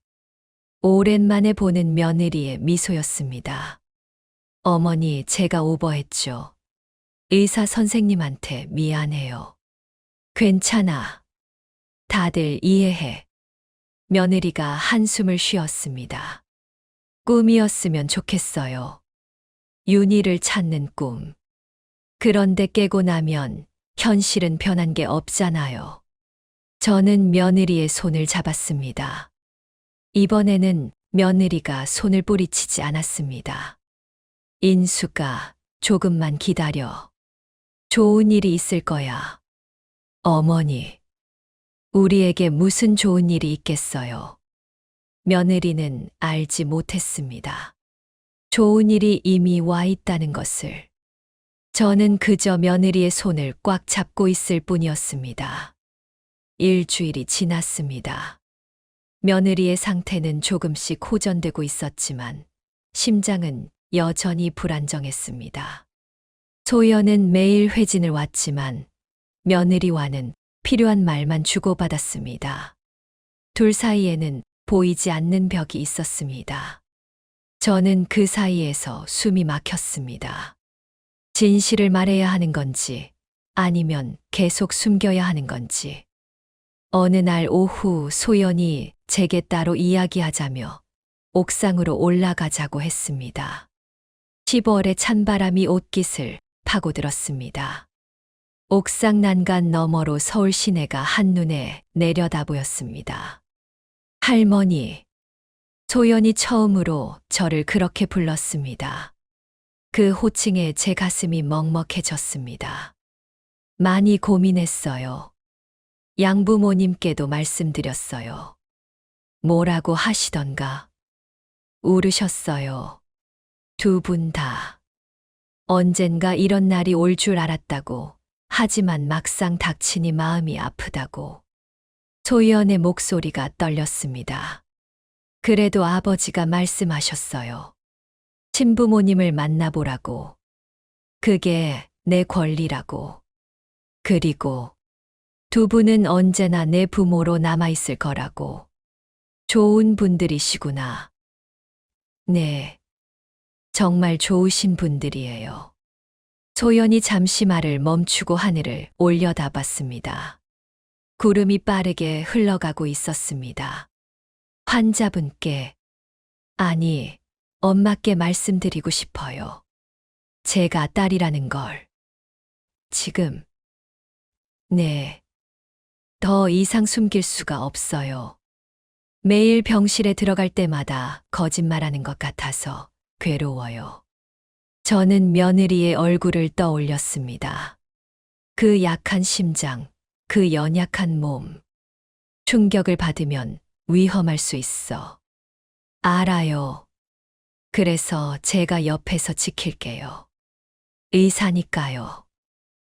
오랜만에 보는 며느리의 미소였습니다. 어머니, 제가 오버했죠. 의사 선생님한테 미안해요. 괜찮아. 다들 이해해. 며느리가 한숨을 쉬었습니다. 꿈이었으면 좋겠어요. 윤희를 찾는 꿈. 그런데 깨고 나면 현실은 변한 게 없잖아요. 저는 며느리의 손을 잡았습니다. 이번에는 며느리가 손을 뿌리치지 않았습니다. 인수가, 조금만 기다려. 좋은 일이 있을 거야. 어머니, 우리에게 무슨 좋은 일이 있겠어요? 며느리는 알지 못했습니다. 좋은 일이 이미 와 있다는 것을. 저는 그저 며느리의 손을 꽉 잡고 있을 뿐이었습니다. 일주일이 지났습니다. 며느리의 상태는 조금씩 호전되고 있었지만 심장은 여전히 불안정했습니다. 소연은 매일 회진을 왔지만 며느리와는 필요한 말만 주고받았습니다. 둘 사이에는 보이지 않는 벽이 있었습니다. 저는 그 사이에서 숨이 막혔습니다. 진실을 말해야 하는 건지 아니면 계속 숨겨야 하는 건지. 어느 날 오후 소연이 제게 따로 이야기하자며 옥상으로 올라가자고 했습니다. 10월의 찬바람이 옷깃을 파고들었습니다. 옥상 난간 너머로 서울 시내가 한눈에 내려다 보였습니다. 할머니, 소연이 처음으로 저를 그렇게 불렀습니다. 그 호칭에 제 가슴이 먹먹해졌습니다. 많이 고민했어요. 양부모님께도 말씀드렸어요. 뭐라고 하시던가. 울으셨어요. 두 분 다. 언젠가 이런 날이 올 줄 알았다고. 하지만 막상 닥치니 마음이 아프다고. 소연의 목소리가 떨렸습니다. 그래도 아버지가 말씀하셨어요. 친부모님을 만나보라고. 그게 내 권리라고. 그리고 두 분은 언제나 내 부모로 남아있을 거라고. 좋은 분들이시구나. 네. 정말 좋으신 분들이에요. 소연이 잠시 말을 멈추고 하늘을 올려다봤습니다. 구름이 빠르게 흘러가고 있었습니다. 환자분께, 아니, 엄마께 말씀드리고 싶어요. 제가 딸이라는 걸. 지금. 네. 더 이상 숨길 수가 없어요. 매일 병실에 들어갈 때마다 거짓말하는 것 같아서 괴로워요. 저는 며느리의 얼굴을 떠올렸습니다. 그 약한 심장, 그 연약한 몸. 충격을 받으면 위험할 수 있어. 알아요. 그래서 제가 옆에서 지킬게요. 의사니까요.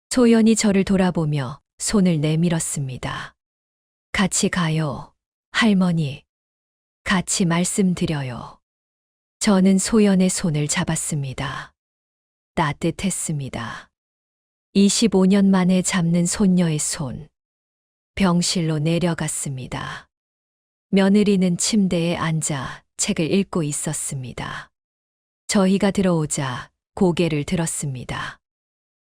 소연이 저를 돌아보며 손을 내밀었습니다. 같이 가요. 할머니. 같이 말씀드려요. 저는 소연의 손을 잡았습니다. 따뜻했습니다. 25년 만에 잡는 손녀의 손. 병실로 내려갔습니다. 며느리는 침대에 앉아 책을 읽고 있었습니다. 저희가 들어오자 고개를 들었습니다.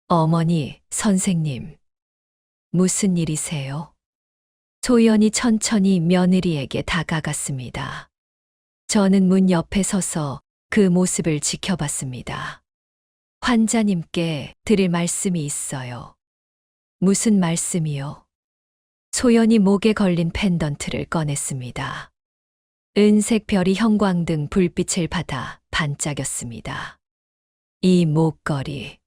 어머니, 선생님. 무슨 일이세요? 소연이 천천히 며느리에게 다가갔습니다. 저는 문 옆에 서서 그 모습을 지켜봤습니다. 환자님께 드릴 말씀이 있어요. 무슨 말씀이요? 소연이 목에 걸린 펜던트를 꺼냈습니다. 은색 별이 형광등 불빛을 받아 반짝였습니다. 이 목걸이.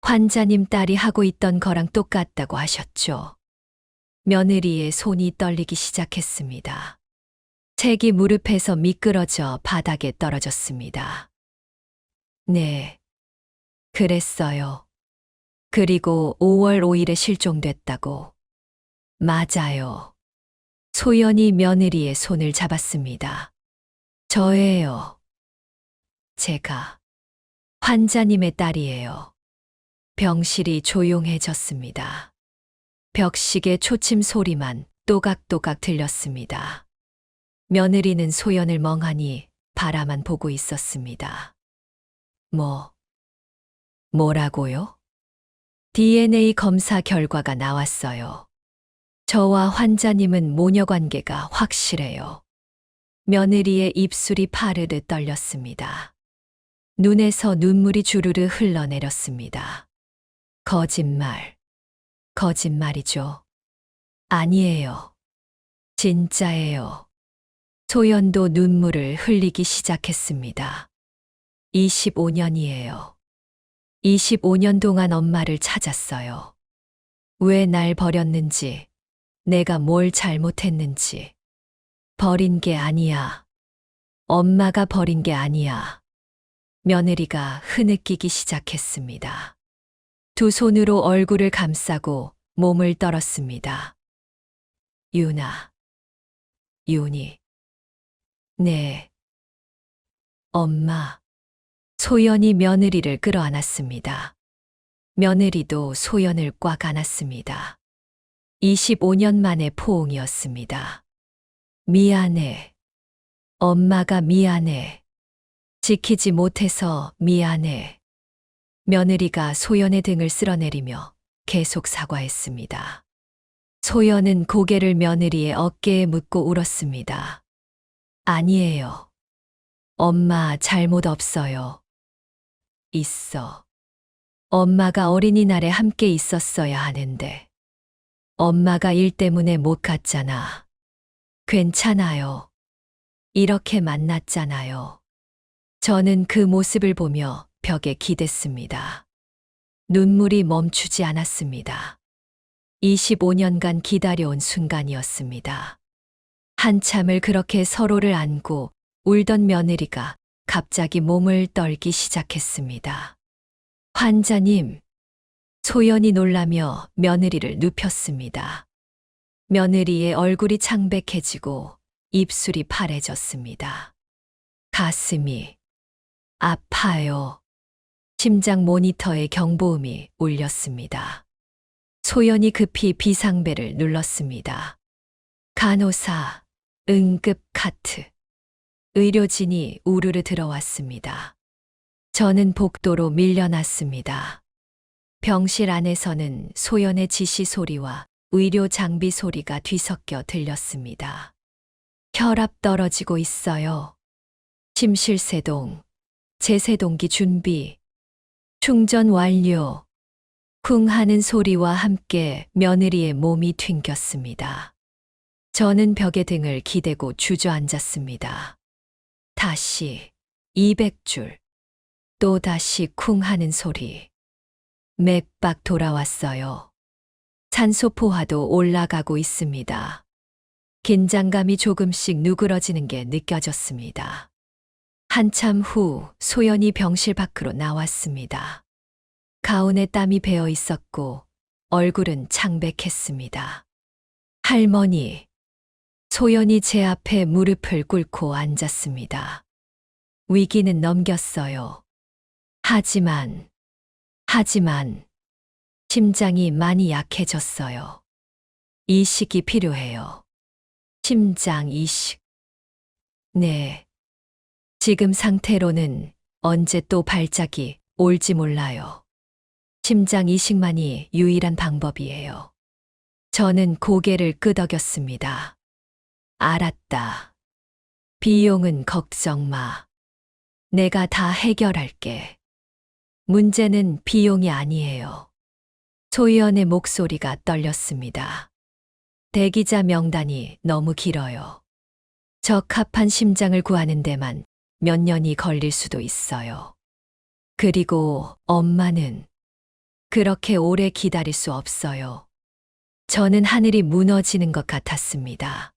환자님 딸이 하고 있던 거랑 똑같다고 하셨죠. 며느리의 손이 떨리기 시작했습니다. 책이 무릎에서 미끄러져 바닥에 떨어졌습니다. 네. 그랬어요. 그리고 5월 5일에 실종됐다고. 맞아요. 소연이 며느리의 손을 잡았습니다. 저예요. 제가 환자님의 딸이에요. 병실이 조용해졌습니다. 벽식의 초침 소리만 또각또각 들렸습니다. 며느리는 소연을 멍하니 바라만 보고 있었습니다. 뭐라고요? DNA 검사 결과가 나왔어요. 저와 환자님은 모녀 관계가 확실해요. 며느리의 입술이 파르르 떨렸습니다. 눈에서 눈물이 주르르 흘러내렸습니다. 거짓말이죠. 아니에요. 진짜예요. 소연도 눈물을 흘리기 시작했습니다. 25년이에요. 25년 동안 엄마를 찾았어요. 왜 날 버렸는지, 내가 뭘 잘못했는지. 버린 게 아니야. 엄마가 버린 게 아니야. 며느리가 흐느끼기 시작했습니다. 두 손으로 얼굴을 감싸고 몸을 떨었습니다. 윤이. 네. 엄마. 소연이 며느리를 끌어안았습니다. 며느리도 소연을 꽉 안았습니다. 25년 만의 포옹이었습니다. 미안해. 엄마가 미안해. 지키지 못해서 미안해. 며느리가 소연의 등을 쓸어내리며 계속 사과했습니다. 소연은 고개를 며느리의 어깨에 묻고 울었습니다. 아니에요. 엄마 잘못 없어요. 있어. 엄마가 어린이날에 함께 있었어야 하는데. 엄마가 일 때문에 못 갔잖아. 괜찮아요. 이렇게 만났잖아요. 저는 그 모습을 보며 벽에 기댔습니다. 눈물이 멈추지 않았습니다. 25년간 기다려온 순간이었습니다. 한참을 그렇게 서로를 안고 울던 며느리가 갑자기 몸을 떨기 시작했습니다. 환자님, 소연이 놀라며 며느리를 눕혔습니다. 며느리의 얼굴이 창백해지고 입술이 파래졌습니다. 가슴이 아파요. 심장 모니터에 경보음이 울렸습니다. 소연이 급히 비상벨을 눌렀습니다. 간호사, 응급 카트. 의료진이 우르르 들어왔습니다. 저는 복도로 밀려났습니다. 병실 안에서는 소연의 지시 소리와 의료 장비 소리가 뒤섞여 들렸습니다. 혈압 떨어지고 있어요. 심실세동, 제세동기 준비, 충전 완료. 쿵 하는 소리와 함께 며느리의 몸이 튕겼습니다. 저는 벽에 등을 기대고 주저앉았습니다. 다시 200줄, 또다시 쿵 하는 소리. 맥박 돌아왔어요. 산소 포화도 올라가고 있습니다. 긴장감이 조금씩 누그러지는 게 느껴졌습니다. 한참 후 소연이 병실 밖으로 나왔습니다. 가운에 땀이 배어 있었고 얼굴은 창백했습니다. 할머니, 소연이 제 앞에 무릎을 꿇고 앉았습니다. 위기는 넘겼어요. 하지만 심장이 많이 약해졌어요. 이식이 필요해요. 심장 이식. 네. 지금 상태로는 언제 또 발작이 올지 몰라요. 심장 이식만이 유일한 방법이에요. 저는 고개를 끄덕였습니다. 알았다. 비용은 걱정 마. 내가 다 해결할게. 문제는 비용이 아니에요. 소연의 목소리가 떨렸습니다. 대기자 명단이 너무 길어요. 적합한 심장을 구하는 데만 몇 년이 걸릴 수도 있어요. 그리고 엄마는 그렇게 오래 기다릴 수 없어요. 저는 하늘이 무너지는 것 같았습니다.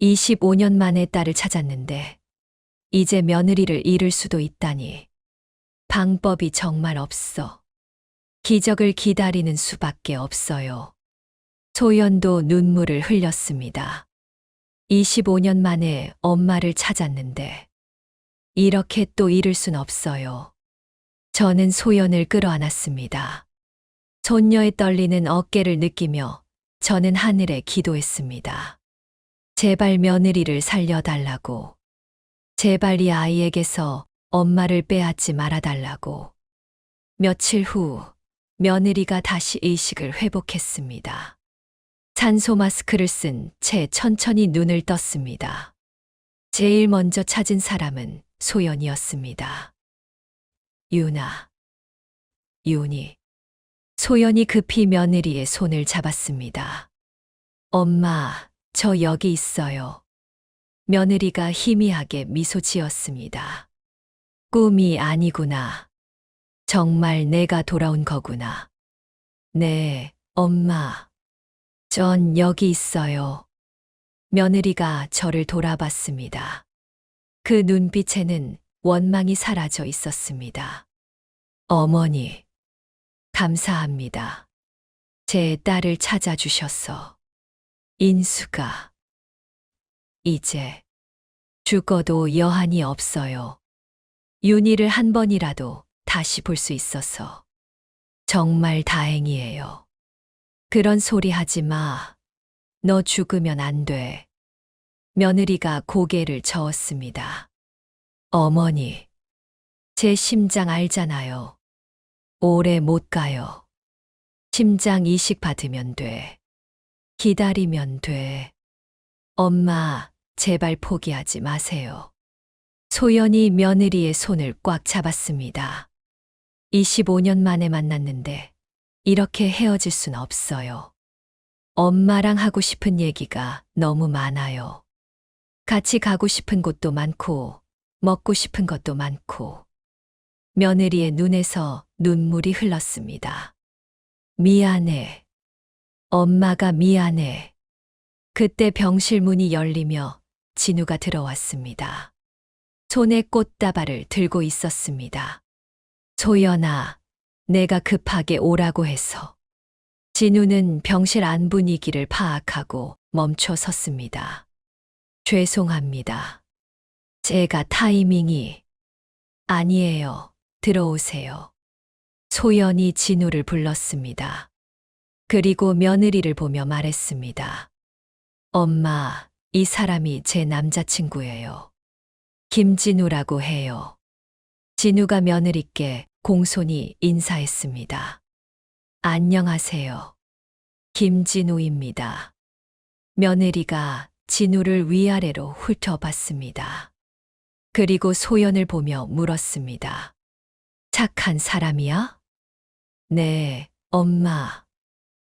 25년 만에 딸을 찾았는데 이제 며느리를 잃을 수도 있다니. 방법이 정말 없어. 기적을 기다리는 수밖에 없어요. 소연도 눈물을 흘렸습니다. 25년 만에 엄마를 찾았는데 이렇게 또 잃을 순 없어요. 저는 소연을 끌어안았습니다. 손녀의 떨리는 어깨를 느끼며 저는 하늘에 기도했습니다. 제발 며느리를 살려달라고. 제발 이 아이에게서 엄마를 빼앗지 말아달라고. 며칠 후 며느리가 다시 의식을 회복했습니다. 산소 마스크를 쓴 채 천천히 눈을 떴습니다. 제일 먼저 찾은 사람은 소연이었습니다. 윤희. 소연이 급히 며느리의 손을 잡았습니다. 엄마, 저 여기 있어요. 며느리가 희미하게 미소 지었습니다. 꿈이 아니구나. 정말 내가 돌아온 거구나. 네, 엄마. 전 여기 있어요. 며느리가 저를 돌아봤습니다. 그 눈빛에는 원망이 사라져 있었습니다. 어머니, 감사합니다. 제 딸을 찾아주셔서. 인수가 이제 죽어도 여한이 없어요. 윤희를 한 번이라도 다시 볼 수 있어서 정말 다행이에요. 그런 소리 하지 마. 너 죽으면 안 돼. 며느리가 고개를 저었습니다. 어머니, 제 심장 알잖아요. 오래 못 가요. 심장 이식 받으면 돼. 기다리면 돼. 엄마, 제발 포기하지 마세요. 소연이 며느리의 손을 꽉 잡았습니다. 25년 만에 만났는데 이렇게 헤어질 순 없어요. 엄마랑 하고 싶은 얘기가 너무 많아요. 같이 가고 싶은 곳도 많고, 먹고 싶은 것도 많고. 며느리의 눈에서 눈물이 흘렀습니다. 미안해. 엄마가 미안해. 그때 병실 문이 열리며 진우가 들어왔습니다. 손에 꽃다발을 들고 있었습니다. 소연아, 내가 급하게 오라고 해서. 진우는 병실 안 분위기를 파악하고 멈춰 섰습니다. 죄송합니다. 제가 타이밍이 아니에요. 들어오세요. 소연이 진우를 불렀습니다. 그리고 며느리를 보며 말했습니다. 엄마, 이 사람이 제 남자친구예요. 김진우라고 해요. 진우가 며느리께 공손히 인사했습니다. 안녕하세요. 김진우입니다. 며느리가 진우를 위아래로 훑어봤습니다. 그리고 소연을 보며 물었습니다. 착한 사람이야? 네, 엄마.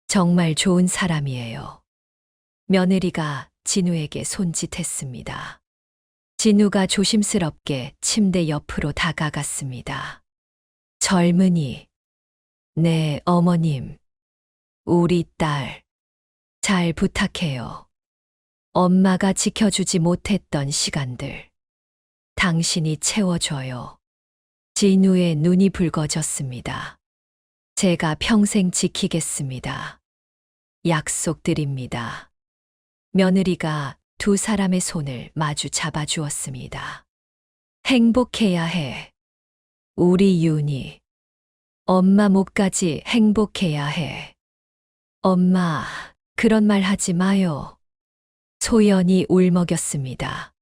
정말 좋은 사람이에요. 며느리가 진우에게 손짓했습니다. 진우가 조심스럽게 침대 옆으로 다가갔습니다. 젊은이. 네, 어머님. 우리 딸. 잘 부탁해요. 엄마가 지켜주지 못했던 시간들. 당신이 채워줘요. 진우의 눈이 붉어졌습니다. 제가 평생 지키겠습니다. 약속드립니다. 며느리가 두 사람의 손을 마주 잡아주었습니다. 행복해야 해. 우리 윤이. 엄마 목까지 행복해야 해. 엄마, 그런 말 하지 마요. 소연이 울먹였습니다.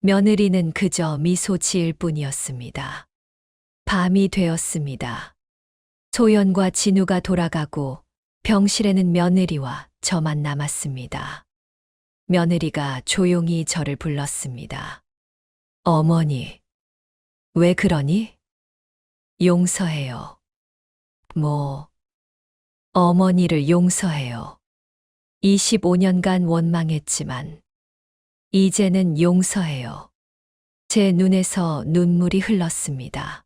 며느리는 그저 미소 지을 뿐이었습니다. 밤이 되었습니다. 소연과 진우가 돌아가고 병실에는 며느리와 저만 남았습니다. 며느리가 조용히 저를 불렀습니다. 어머니, 왜 그러니? 용서해요. 어머니를 용서해요. 25년간 원망했지만, 이제는 용서해요. 제 눈에서 눈물이 흘렀습니다.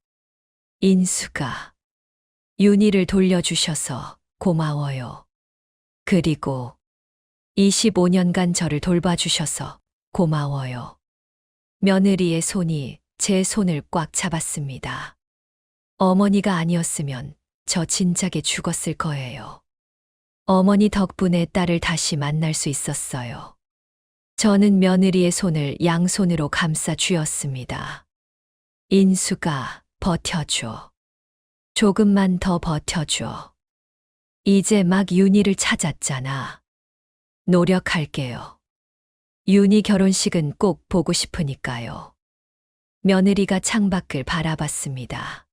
인수가, 윤희를 돌려주셔서 고마워요. 그리고 25년간 저를 돌봐주셔서 고마워요. 며느리의 손이 제 손을 꽉 잡았습니다. 어머니가 아니었으면 저 진작에 죽었을 거예요. 어머니 덕분에 딸을 다시 만날 수 있었어요. 저는 며느리의 손을 양손으로 감싸 쥐었습니다. 인수가 버텨줘. 조금만 더 버텨줘. 이제 막 윤희를 찾았잖아. 노력할게요. 윤희 결혼식은 꼭 보고 싶으니까요. 며느리가 창밖을 바라봤습니다.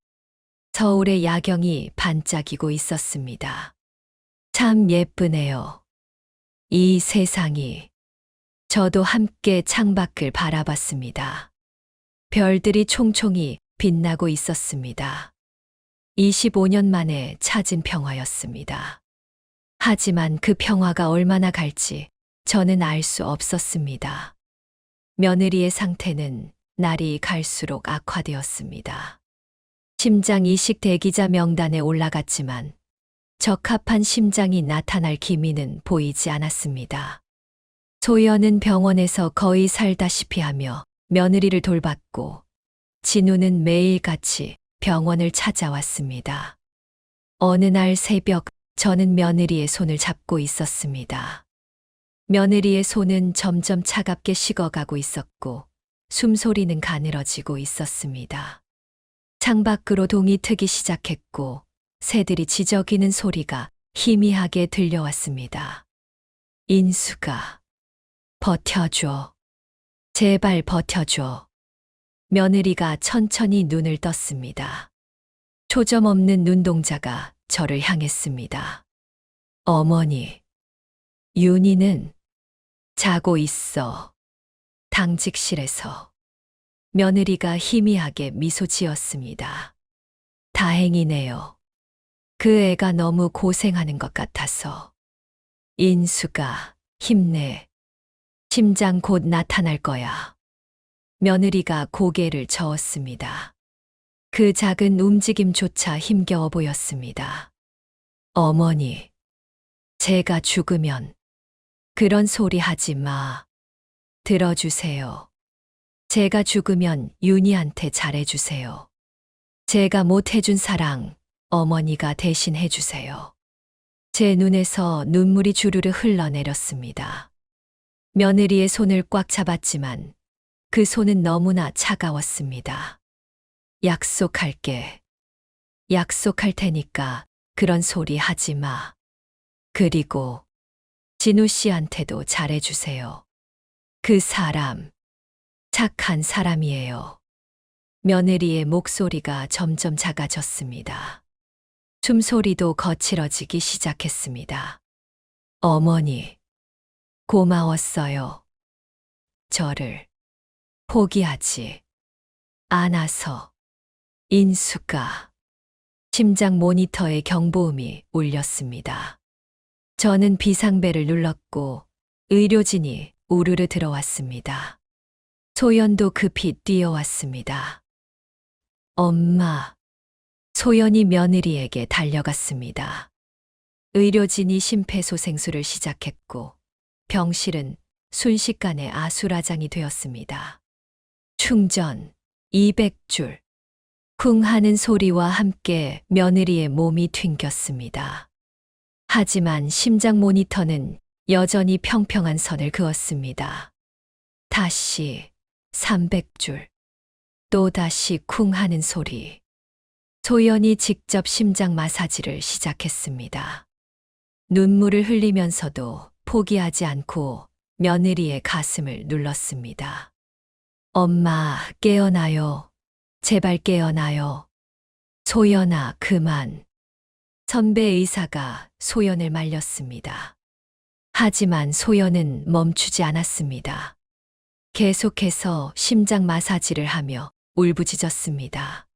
서울의 야경이 반짝이고 있었습니다. 참 예쁘네요. 이 세상이. 저도 함께 창밖을 바라봤습니다. 별들이 총총히 빛나고 있었습니다. 25년 만에 찾은 평화였습니다. 하지만 그 평화가 얼마나 갈지 저는 알 수 없었습니다. 며느리의 상태는 날이 갈수록 악화되었습니다. 심장 이식 대기자 명단에 올라갔지만 적합한 심장이 나타날 기미는 보이지 않았습니다. 소연은 병원에서 거의 살다시피 하며 며느리를 돌봤고, 진우는 매일같이 병원을 찾아왔습니다. 어느 날 새벽, 저는 며느리의 손을 잡고 있었습니다. 며느리의 손은 점점 차갑게 식어가고 있었고, 숨소리는 가늘어지고 있었습니다. 창밖으로 동이 트기 시작했고, 새들이 지저귀는 소리가 희미하게 들려왔습니다. 인수가, 버텨줘. 제발 버텨줘. 며느리가 천천히 눈을 떴습니다. 초점 없는 눈동자가 저를 향했습니다. 어머니, 윤희는 자고 있어. 당직실에서. 며느리가 희미하게 미소 지었습니다. 다행이네요. 그 애가 너무 고생하는 것 같아서. 인수가 힘내. 심장 곧 나타날 거야. 며느리가 고개를 저었습니다. 그 작은 움직임조차 힘겨워 보였습니다. 어머니, 제가 죽으면 그런 소리 하지 마. 들어주세요. 제가 죽으면 윤희한테 잘해주세요. 제가 못해준 사랑 어머니가 대신 해주세요. 제 눈에서 눈물이 주르르 흘러내렸습니다. 며느리의 손을 꽉 잡았지만 그 손은 너무나 차가웠습니다. 약속할게. 약속할 테니까 그런 소리 하지 마. 그리고 진우 씨한테도 잘해주세요. 그 사람, 착한 사람이에요. 며느리의 목소리가 점점 작아졌습니다. 숨소리도 거칠어지기 시작했습니다. 어머니, 고마웠어요. 저를 포기하지 않아서. 인수가 심장 모니터에 경보음이 울렸습니다. 저는 비상벨을 눌렀고 의료진이 우르르 들어왔습니다. 소연도 급히 뛰어왔습니다. 엄마. 소연이 며느리에게 달려갔습니다. 의료진이 심폐소생술을 시작했고 병실은 순식간에 아수라장이 되었습니다. 충전 200줄. 쿵 하는 소리와 함께 며느리의 몸이 튕겼습니다. 하지만 심장 모니터는 여전히 평평한 선을 그었습니다. 다시 300줄. 또다시 쿵 하는 소리. 소연이 직접 심장 마사지를 시작했습니다. 눈물을 흘리면서도 포기하지 않고 며느리의 가슴을 눌렀습니다. 엄마, 깨어나요. 제발 깨어나요. 소연아, 그만. 선배 의사가 소연을 말렸습니다. 하지만 소연은 멈추지 않았습니다. 계속해서 심장 마사지를 하며 울부짖었습니다.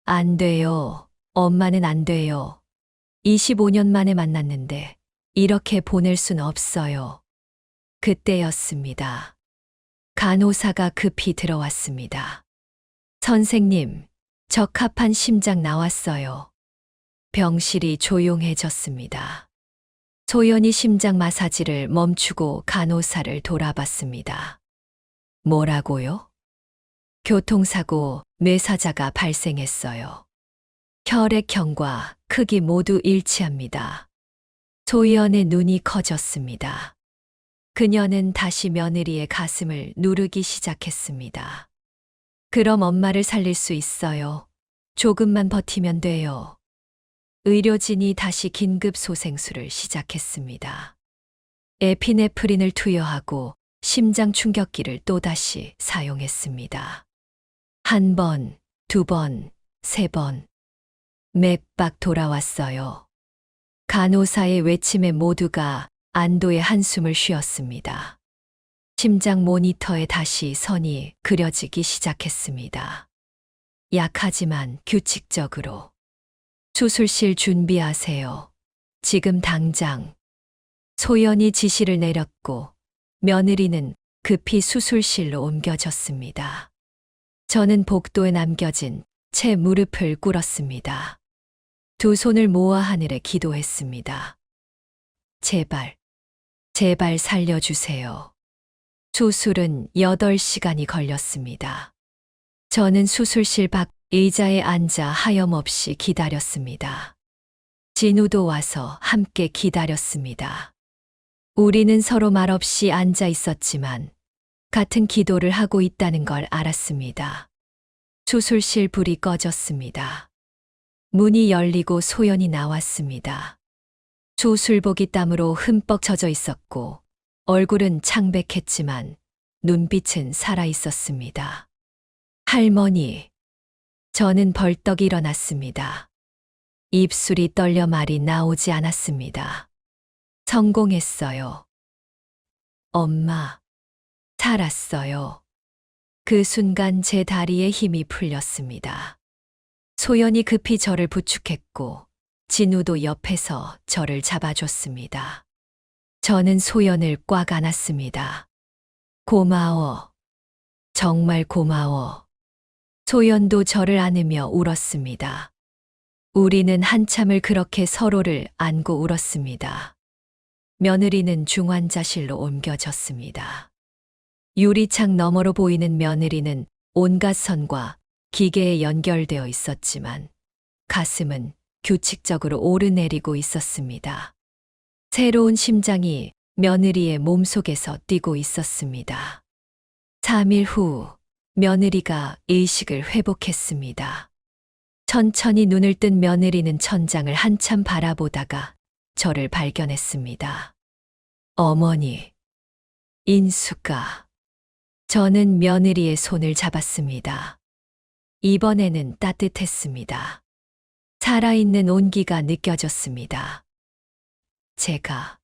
안 돼요. 엄마는 안 돼요. 25년 만에 만났는데 이렇게 보낼 순 없어요. 그때였습니다. 간호사가 급히 들어왔습니다. 선생님, 적합한 심장 나왔어요. 병실이 조용해졌습니다. 소연이 심장 마사지를 멈추고 간호사를 돌아봤습니다. 뭐라고요? 교통사고 뇌사자가 발생했어요. 혈액형과 크기 모두 일치합니다. 소연의 눈이 커졌습니다. 그녀는 다시 며느리의 가슴을 누르기 시작했습니다. 그럼 엄마를 살릴 수 있어요. 조금만 버티면 돼요. 의료진이 다시 긴급 소생술을 시작했습니다. 에피네프린을 투여하고 심장 충격기를 또다시 사용했습니다. 한 번, 두 번, 세 번. 맥박 돌아왔어요. 간호사의 외침에 모두가 안도의 한숨을 쉬었습니다. 심장 모니터에 다시 선이 그려지기 시작했습니다. 약하지만 규칙적으로. 수술실 준비하세요. 지금 당장. 소연이 지시를 내렸고 며느리는 급히 수술실로 옮겨졌습니다. 저는 복도에 남겨진 채 무릎을 꿇었습니다. 두 손을 모아 하늘에 기도했습니다. 제발, 제발 살려주세요. 수술은 8시간이 걸렸습니다. 저는 수술실 밖 의자에 앉아 하염없이 기다렸습니다. 진우도 와서 함께 기다렸습니다. 우리는 서로 말없이 앉아 있었지만 같은 기도를 하고 있다는 걸 알았습니다. 수술실 불이 꺼졌습니다. 문이 열리고 소연이 나왔습니다. 수술복이 땀으로 흠뻑 젖어 있었고 얼굴은 창백했지만 눈빛은 살아 있었습니다. 할머니. 저는 벌떡 일어났습니다. 입술이 떨려 말이 나오지 않았습니다. 성공했어요. 엄마. 살았어요. 그 순간 제 다리에 힘이 풀렸습니다. 소연이 급히 저를 부축했고 진우도 옆에서 저를 잡아줬습니다. 저는 소연을 꽉 안았습니다. 고마워. 정말 고마워. 소연도 저를 안으며 울었습니다. 우리는 한참을 그렇게 서로를 안고 울었습니다. 며느리는 중환자실로 옮겨졌습니다. 유리창 너머로 보이는 며느리는 온갖 선과 기계에 연결되어 있었지만 가슴은 규칙적으로 오르내리고 있었습니다. 새로운 심장이 며느리의 몸속에서 뛰고 있었습니다. 3일 후 며느리가 의식을 회복했습니다. 천천히 눈을 뜬 며느리는 천장을 한참 바라보다가 저를 발견했습니다. 어머니, 인수가. 저는 며느리의 손을 잡았습니다. 이번에는 따뜻했습니다. 살아있는 온기가 느껴졌습니다. 제가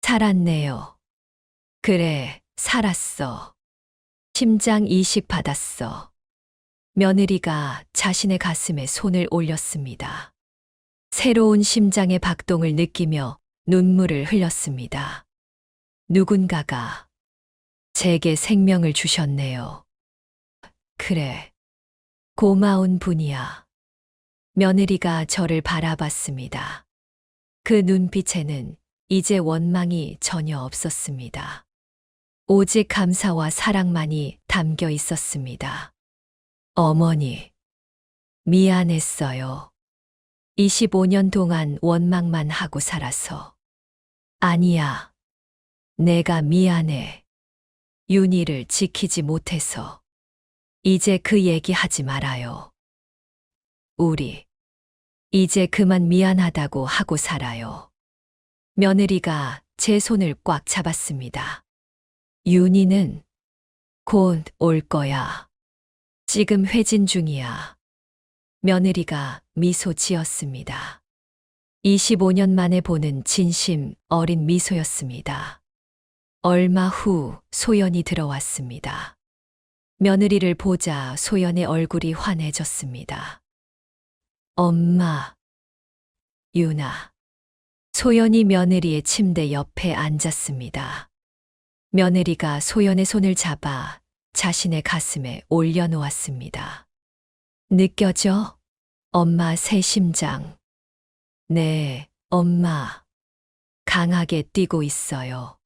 살았네요. 그래, 살았어. 심장 이식 받았어. 며느리가 자신의 가슴에 손을 올렸습니다. 새로운 심장의 박동을 느끼며 눈물을 흘렸습니다. 누군가가 제게 생명을 주셨네요. 그래, 고마운 분이야. 며느리가 저를 바라봤습니다. 그 눈빛에는 이제 원망이 전혀 없었습니다. 오직 감사와 사랑만이 담겨 있었습니다. 어머니, 미안했어요. 25년 동안 원망만 하고 살아서. 아니야, 내가 미안해. 윤희를 지키지 못해서. 이제 그 얘기 하지 말아요. 우리, 이제 그만 미안하다고 하고 살아요. 며느리가 제 손을 꽉 잡았습니다. 윤희는 곧 올 거야. 지금 회진 중이야. 며느리가 미소 지었습니다. 25년 만에 보는 진심 어린 미소였습니다. 얼마 후 소연이 들어왔습니다. 며느리를 보자 소연의 얼굴이 환해졌습니다. 엄마, 윤아. 소연이 며느리의 침대 옆에 앉았습니다. 며느리가 소연의 손을 잡아 자신의 가슴에 올려놓았습니다. 느껴져? 엄마 새 심장. 네, 엄마. 강하게 뛰고 있어요.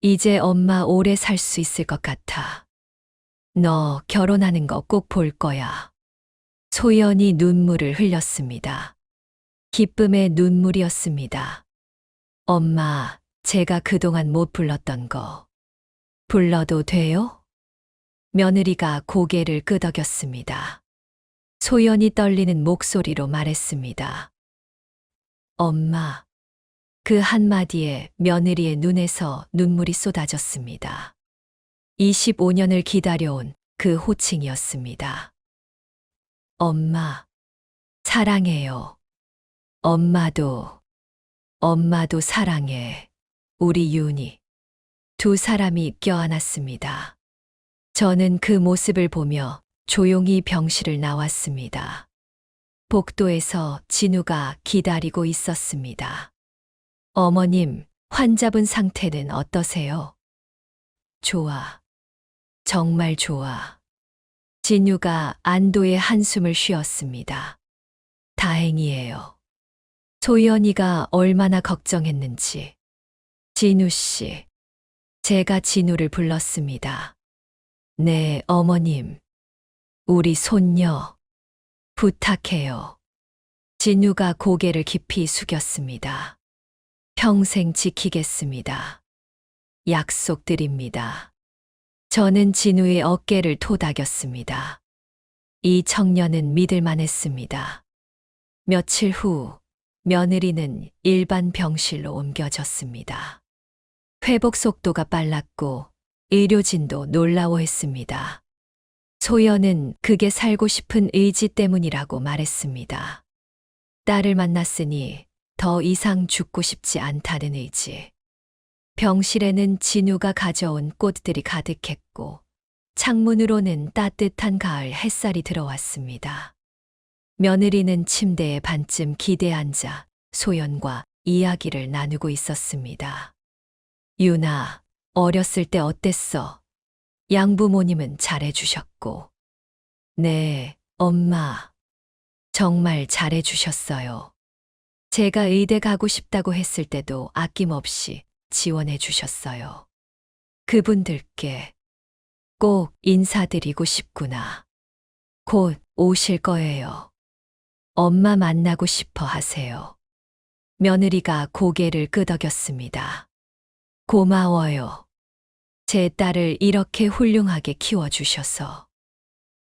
이제 엄마 오래 살 수 있을 것 같아. 너 결혼하는 거 꼭 볼 거야. 소연이 눈물을 흘렸습니다. 기쁨의 눈물이었습니다. 엄마, 제가 그동안 못 불렀던 거 불러도 돼요? 며느리가 고개를 끄덕였습니다. 소연이 떨리는 목소리로 말했습니다. 엄마. 그 한마디에 며느리의 눈에서 눈물이 쏟아졌습니다. 25년을 기다려온 그 호칭이었습니다. 엄마, 사랑해요. 엄마도 사랑해. 우리 윤희. 두 사람이 껴안았습니다. 저는 그 모습을 보며 조용히 병실을 나왔습니다. 복도에서 진우가 기다리고 있었습니다. 어머님, 환자분 상태는 어떠세요? 좋아. 정말 좋아. 진우가 안도의 한숨을 쉬었습니다. 다행이에요. 소연이가 얼마나 걱정했는지. 진우 씨. 제가 진우를 불렀습니다. 네, 어머님. 우리 손녀. 부탁해요. 진우가 고개를 깊이 숙였습니다. 평생 지키겠습니다. 약속드립니다. 저는 진우의 어깨를 토닥였습니다. 이 청년은 믿을만했습니다. 며칠 후 며느리는 일반 병실로 옮겨졌습니다. 회복 속도가 빨랐고 의료진도 놀라워했습니다. 소연은 그게 살고 싶은 의지 때문이라고 말했습니다. 딸을 만났으니 더 이상 죽고 싶지 않다는 의지. 병실에는 진우가 가져온 꽃들이 가득했고 창문으로는 따뜻한 가을 햇살이 들어왔습니다. 며느리는 침대에 반쯤 기대 앉아 소연과 이야기를 나누고 있었습니다. 유나, 어렸을 때 어땠어? 양부모님은 잘해주셨고. 네, 엄마. 정말 잘해주셨어요. 제가 의대 가고 싶다고 했을 때도 아낌없이 지원해주셨어요. 그분들께 꼭 인사드리고 싶구나. 곧 오실 거예요. 엄마 만나고 싶어 하세요. 며느리가 고개를 끄덕였습니다. 고마워요. 제 딸을 이렇게 훌륭하게 키워주셔서.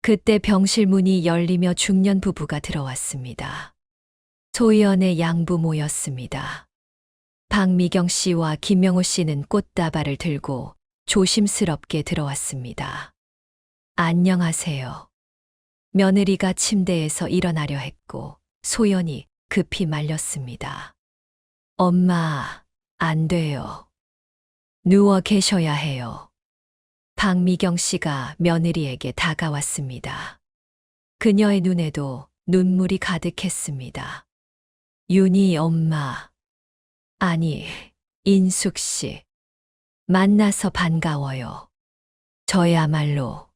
그때 병실 문이 열리며 중년 부부가 들어왔습니다. 소연의 양부모였습니다. 박미경 씨와 김명호 씨는 꽃다발을 들고 조심스럽게 들어왔습니다. 안녕하세요. 며느리가 침대에서 일어나려 했고 소연이 급히 말렸습니다. 엄마, 안 돼요. 누워 계셔야 해요. 박미경 씨가 며느리에게 다가왔습니다. 그녀의 눈에도 눈물이 가득했습니다. 윤희 엄마, 아니, 인숙 씨, 만나서 반가워요. 저야말로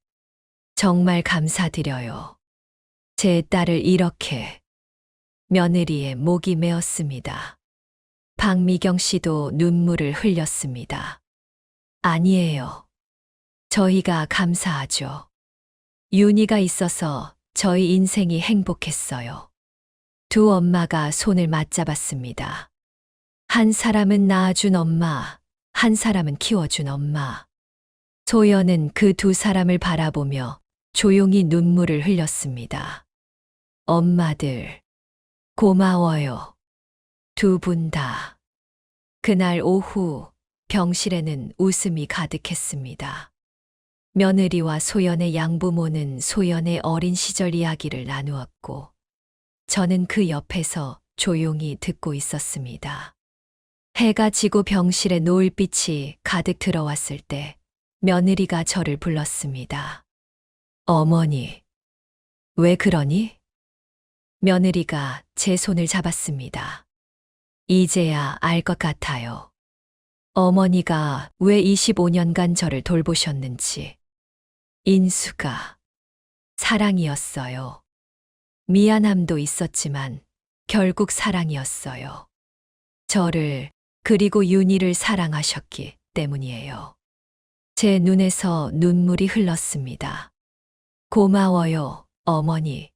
정말 감사드려요. 제 딸을 이렇게. 며느리의 목이 메었습니다. 박미경 씨도 눈물을 흘렸습니다. 아니에요. 저희가 감사하죠. 윤희가 있어서 저희 인생이 행복했어요. 두 엄마가 손을 맞잡았습니다. 한 사람은 낳아준 엄마, 한 사람은 키워준 엄마. 소연은 그 두 사람을 바라보며 조용히 눈물을 흘렸습니다. 엄마들, 고마워요. 두 분 다. 그날 오후 병실에는 웃음이 가득했습니다. 며느리와 소연의 양부모는 소연의 어린 시절 이야기를 나누었고, 저는 그 옆에서 조용히 듣고 있었습니다. 해가 지고 병실에 노을빛이 가득 들어왔을 때 며느리가 저를 불렀습니다. 어머니, 왜 그러니? 며느리가 제 손을 잡았습니다. 이제야 알 것 같아요. 어머니가 왜 25년간 저를 돌보셨는지. 인수가 사랑이었어요. 미안함도 있었지만 결국 사랑이었어요. 저를 그리고 윤희를 사랑하셨기 때문이에요. 제 눈에서 눈물이 흘렀습니다. 고마워요, 어머니.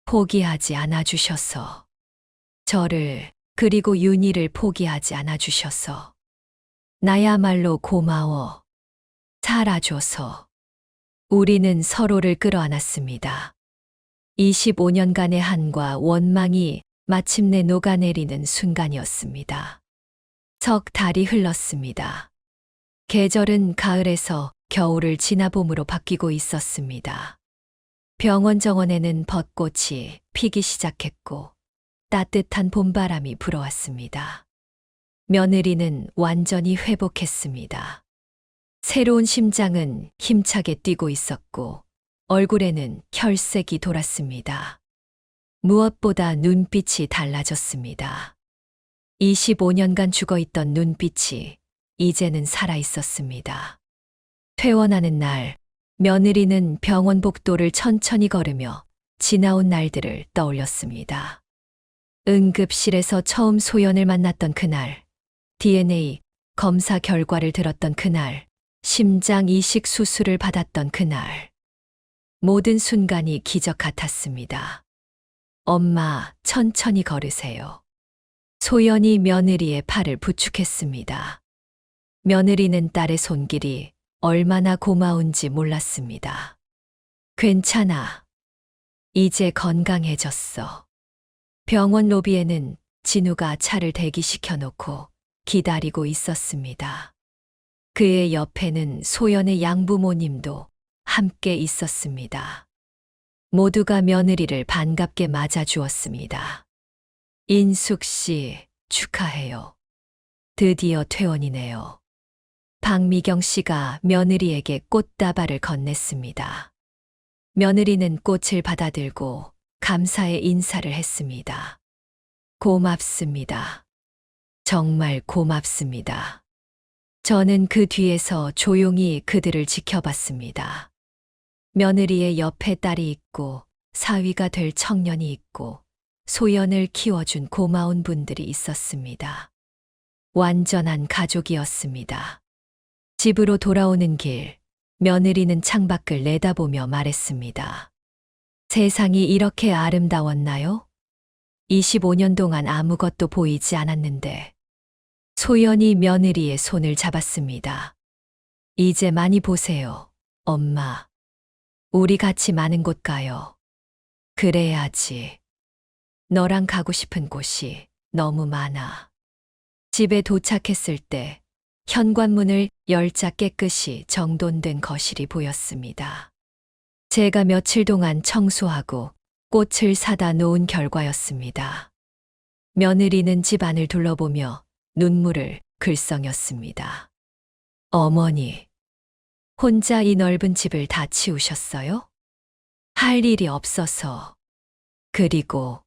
포기하지 않아 주셔서. 저를 그리고 윤희를 포기하지 않아 주셔서. 나야말로 고마워. 살아줘서. 우리는 서로를 끌어안았습니다. 25년간의 한과 원망이 마침내 녹아내리는 순간이었습니다. 석 달이 흘렀습니다. 계절은 가을에서 겨울을 지나봄으로 바뀌고 있었습니다. 병원 정원에는 벚꽃이 피기 시작했고 따뜻한 봄바람이 불어왔습니다. 며느리는 완전히 회복했습니다. 새로운 심장은 힘차게 뛰고 있었고 얼굴에는 혈색이 돌았습니다. 무엇보다 눈빛이 달라졌습니다. 25년간 죽어있던 눈빛이 이제는 살아 있었습니다. 퇴원하는 날, 며느리는 병원 복도를 천천히 걸으며 지나온 날들을 떠올렸습니다. 응급실에서 처음 소연을 만났던 그날, DNA 검사 결과를 들었던 그날, 심장 이식 수술을 받았던 그날. 모든 순간이 기적 같았습니다. 엄마, 천천히 걸으세요. 소연이 며느리의 팔을 부축했습니다. 며느리는 딸의 손길이 얼마나 고마운지 몰랐습니다. 괜찮아. 이제 건강해졌어. 병원 로비에는 진우가 차를 대기시켜 놓고 기다리고 있었습니다. 그의 옆에는 소연의 양부모님도 함께 있었습니다. 모두가 며느리를 반갑게 맞아주었습니다. 인숙 씨, 축하해요. 드디어 퇴원이네요. 박미경 씨가 며느리에게 꽃다발을 건넸습니다. 며느리는 꽃을 받아들고 감사의 인사를 했습니다. 고맙습니다. 정말 고맙습니다. 저는 그 뒤에서 조용히 그들을 지켜봤습니다. 며느리의 옆에 딸이 있고 사위가 될 청년이 있고 소연을 키워준 고마운 분들이 있었습니다. 완전한 가족이었습니다. 집으로 돌아오는 길, 며느리는 창밖을 내다보며 말했습니다. 세상이 이렇게 아름다웠나요? 25년 동안 아무것도 보이지 않았는데. 소연이 며느리의 손을 잡았습니다. 이제 많이 보세요, 엄마. 우리 같이 많은 곳 가요. 그래야지. 너랑 가고 싶은 곳이 너무 많아. 집에 도착했을 때 현관문을 열자 깨끗이 정돈된 거실이 보였습니다. 제가 며칠 동안 청소하고 꽃을 사다 놓은 결과였습니다. 며느리는 집안을 둘러보며 눈물을 글썽였습니다. 어머니, 혼자 이 넓은 집을 다 치우셨어요? 할 일이 없어서. 그리고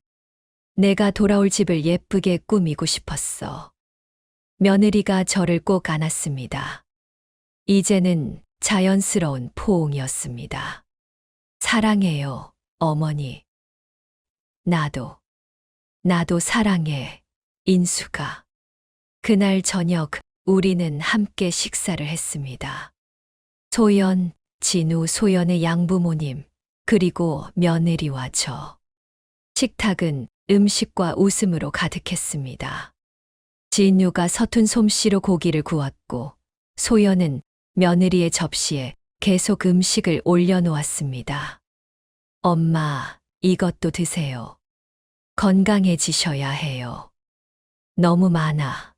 내가 돌아올 집을 예쁘게 꾸미고 싶었어. 며느리가 저를 꼭 안았습니다. 이제는 자연스러운 포옹이었습니다. 사랑해요, 어머니. 나도 사랑해, 인수가. 그날 저녁 우리는 함께 식사를 했습니다. 소연, 진우, 소연의 양부모님, 그리고 며느리와 저. 식탁은 음식과 웃음으로 가득했습니다. 진우가 서툰 솜씨로 고기를 구웠고 소연은 며느리의 접시에 계속 음식을 올려놓았습니다. 엄마, 이것도 드세요. 건강해지셔야 해요. 너무 많아.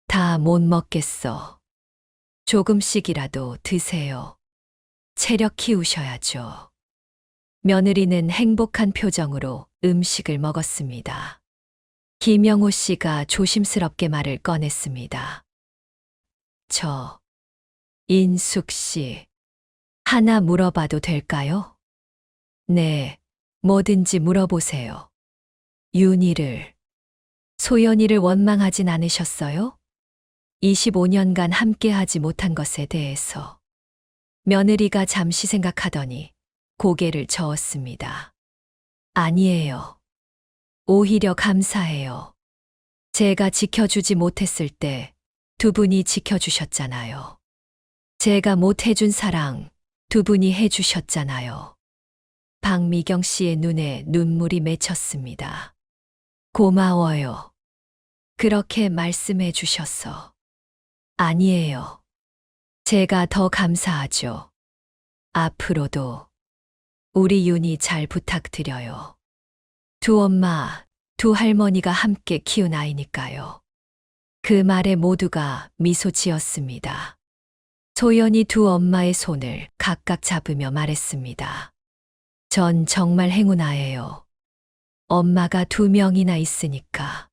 다 못 먹겠어. 조금씩이라도 드세요. 체력 키우셔야죠. 며느리는 행복한 표정으로 음식을 먹었습니다. 김영호 씨가 조심스럽게 말을 꺼냈습니다. 인숙 씨, 하나 물어봐도 될까요? 네, 뭐든지 물어보세요. 소연이를 원망하진 않으셨어요? 25년간 함께하지 못한 것에 대해서. 며느리가 잠시 생각하더니 고개를 저었습니다. 아니에요. 오히려 감사해요. 제가 지켜주지 못했을 때 두 분이 지켜주셨잖아요. 제가 못 해준 사랑 두 분이 해주셨잖아요. 박미경 씨의 눈에 눈물이 맺혔습니다. 고마워요. 그렇게 말씀해 주셔서. 아니에요. 제가 더 감사하죠. 앞으로도 우리 윤희 잘 부탁드려요. 두 엄마, 두 할머니가 함께 키운 아이니까요. 그 말에 모두가 미소 지었습니다. 소연이 두 엄마의 손을 각각 잡으며 말했습니다. 전 정말 행운아예요. 엄마가 2명이나 있으니까.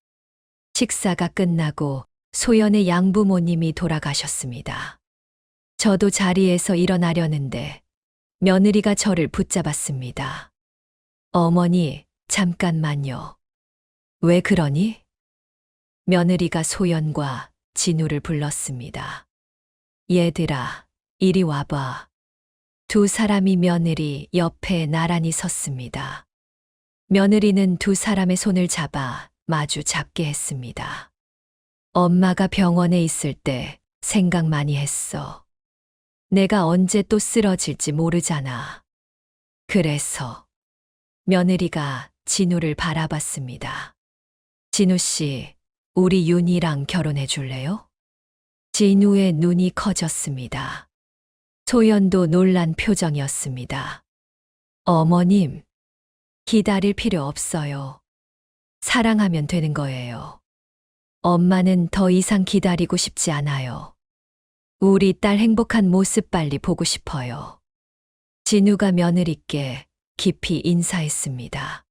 식사가 끝나고 소연의 양부모님이 돌아가셨습니다. 저도 자리에서 일어나려는데 며느리가 저를 붙잡았습니다. 어머니, 잠깐만요. 왜 그러니? 며느리가 소연과 진우를 불렀습니다. 얘들아, 이리 와봐. 두 사람이 며느리 옆에 나란히 섰습니다. 며느리는 두 사람의 손을 잡아 마주 잡게 했습니다. 엄마가 병원에 있을 때 생각 많이 했어. 내가 언제 또 쓰러질지 모르잖아. 그래서 며느리가 진우를 바라봤습니다. 진우 씨, 우리 윤희랑 결혼해 줄래요? 진우의 눈이 커졌습니다. 소연도 놀란 표정이었습니다. 어머님, 기다릴 필요 없어요. 사랑하면 되는 거예요. 엄마는 더 이상 기다리고 싶지 않아요. 우리 딸 행복한 모습 빨리 보고 싶어요. 진우가 며느리께 깊이 인사했습니다.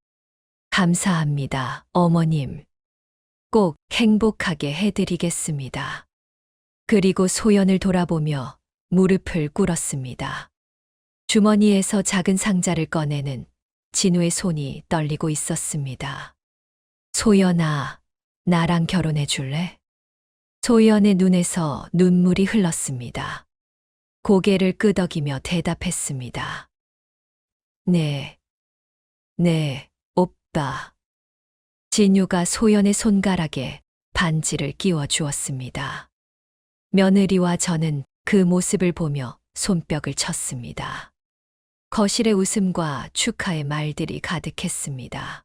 감사합니다, 어머님. 꼭 행복하게 해드리겠습니다. 그리고 소연을 돌아보며 무릎을 꿇었습니다. 주머니에서 작은 상자를 꺼내는 진우의 손이 떨리고 있었습니다. 소연아, 나랑 결혼해 줄래? 소연의 눈에서 눈물이 흘렀습니다. 고개를 끄덕이며 대답했습니다. 네, 네, 오빠. 진유가 소연의 손가락에 반지를 끼워 주었습니다. 며느리와 저는 그 모습을 보며 손뼉을 쳤습니다. 거실에 웃음과 축하의 말들이 가득했습니다.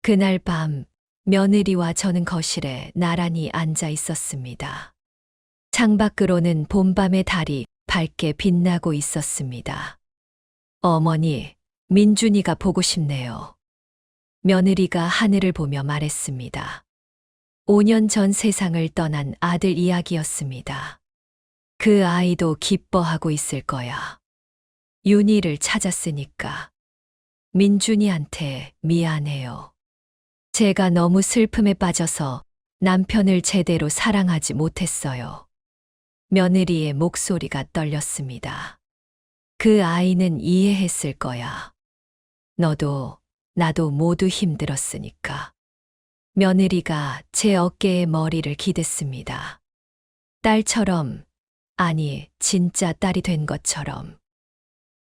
그날 밤 며느리와 저는 거실에 나란히 앉아 있었습니다. 창밖으로는 봄밤의 달이 밝게 빛나고 있었습니다. 어머니, 민준이가 보고 싶네요. 며느리가 하늘을 보며 말했습니다. 5년 전 세상을 떠난 아들 이야기였습니다. 그 아이도 기뻐하고 있을 거야. 윤희를 찾았으니까. 민준이한테 미안해요. 제가 너무 슬픔에 빠져서 남편을 제대로 사랑하지 못했어요. 며느리의 목소리가 떨렸습니다. 그 아이는 이해했을 거야. 너도 나도 모두 힘들었으니까. 며느리가 제 어깨에 머리를 기댔습니다. 딸처럼, 아니, 진짜 딸이 된 것처럼.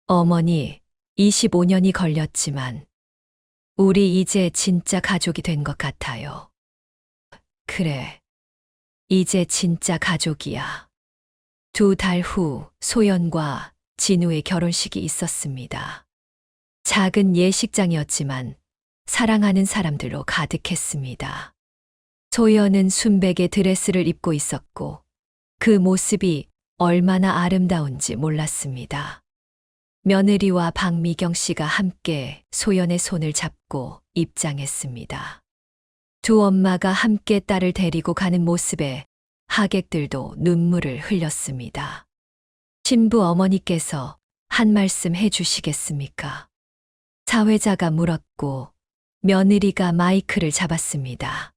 어머니, 25년이 걸렸지만, 우리 이제 진짜 가족이 된 것 같아요. 그래, 이제 진짜 가족이야. 2달 후 소연과 진우의 결혼식이 있었습니다. 작은 예식장이었지만 사랑하는 사람들로 가득했습니다. 소연은 순백의 드레스를 입고 있었고 그 모습이 얼마나 아름다운지 몰랐습니다. 며느리와 박미경 씨가 함께 소연의 손을 잡고 입장했습니다. 두 엄마가 함께 딸을 데리고 가는 모습에 하객들도 눈물을 흘렸습니다. 신부 어머니께서 한 말씀 해주시겠습니까? 사회자가 물었고 며느리가 마이크를 잡았습니다.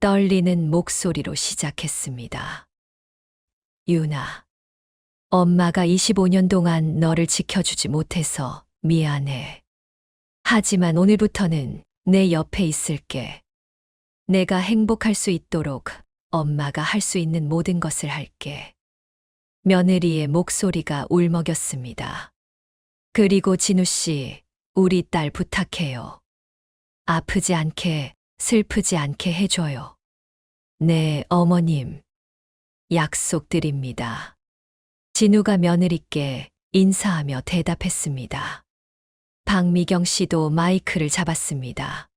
떨리는 목소리로 시작했습니다. 윤아, 엄마가 25년 동안 너를 지켜주지 못해서 미안해. 하지만 오늘부터는 내 옆에 있을게. 내가 행복할 수 있도록 엄마가 할 수 있는 모든 것을 할게. 며느리의 목소리가 울먹였습니다. 그리고 진우 씨, 우리 딸 부탁해요. 아프지 않게, 슬프지 않게 해줘요. 네, 어머님. 약속드립니다. 진우가 며느리께 인사하며 대답했습니다. 박미경 씨도 마이크를 잡았습니다.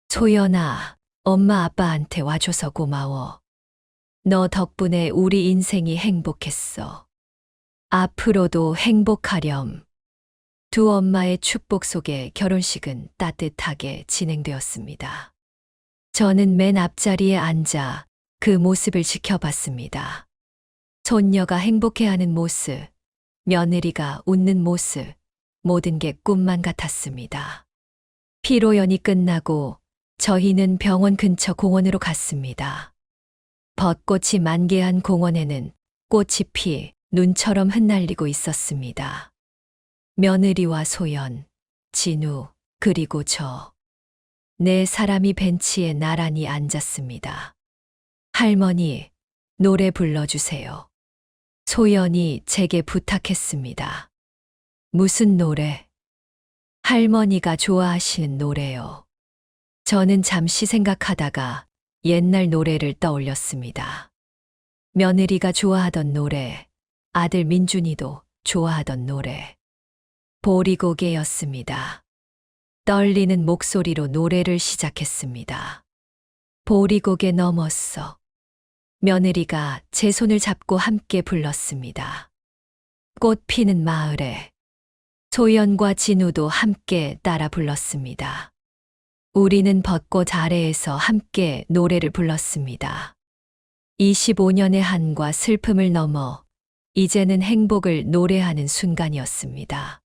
소연아, 엄마 아빠한테 와줘서 고마워. 너 덕분에 우리 인생이 행복했어. 앞으로도 행복하렴. 두 엄마의 축복 속에 결혼식은 따뜻하게 진행되었습니다. 저는 맨 앞자리에 앉아 그 모습을 지켜봤습니다. 손녀가 행복해하는 모습, 며느리가 웃는 모습, 모든 게 꿈만 같았습니다. 피로연이 끝나고 저희는 병원 근처 공원으로 갔습니다. 벚꽃이 만개한 공원에는 꽃이 피 눈처럼 흩날리고 있었습니다. 며느리와 소연, 진우, 그리고 저. 네 사람이 벤치에 나란히 앉았습니다. 할머니, 노래 불러주세요. 소연이 제게 부탁했습니다. 무슨 노래? 할머니가 좋아하시는 노래요. 저는 잠시 생각하다가 옛날 노래를 떠올렸습니다. 며느리가 좋아하던 노래, 아들 민준이도 좋아하던 노래. 보리고개였습니다. 떨리는 목소리로 노래를 시작했습니다. 보리고개 넘었어. 며느리가 제 손을 잡고 함께 불렀습니다. 꽃 피는 마을에. 소연과 진우도 함께 따라 불렀습니다. 우리는 벚꽃 아래에서 함께 노래를 불렀습니다. 25년의 한과 슬픔을 넘어 이제는 행복을 노래하는 순간이었습니다.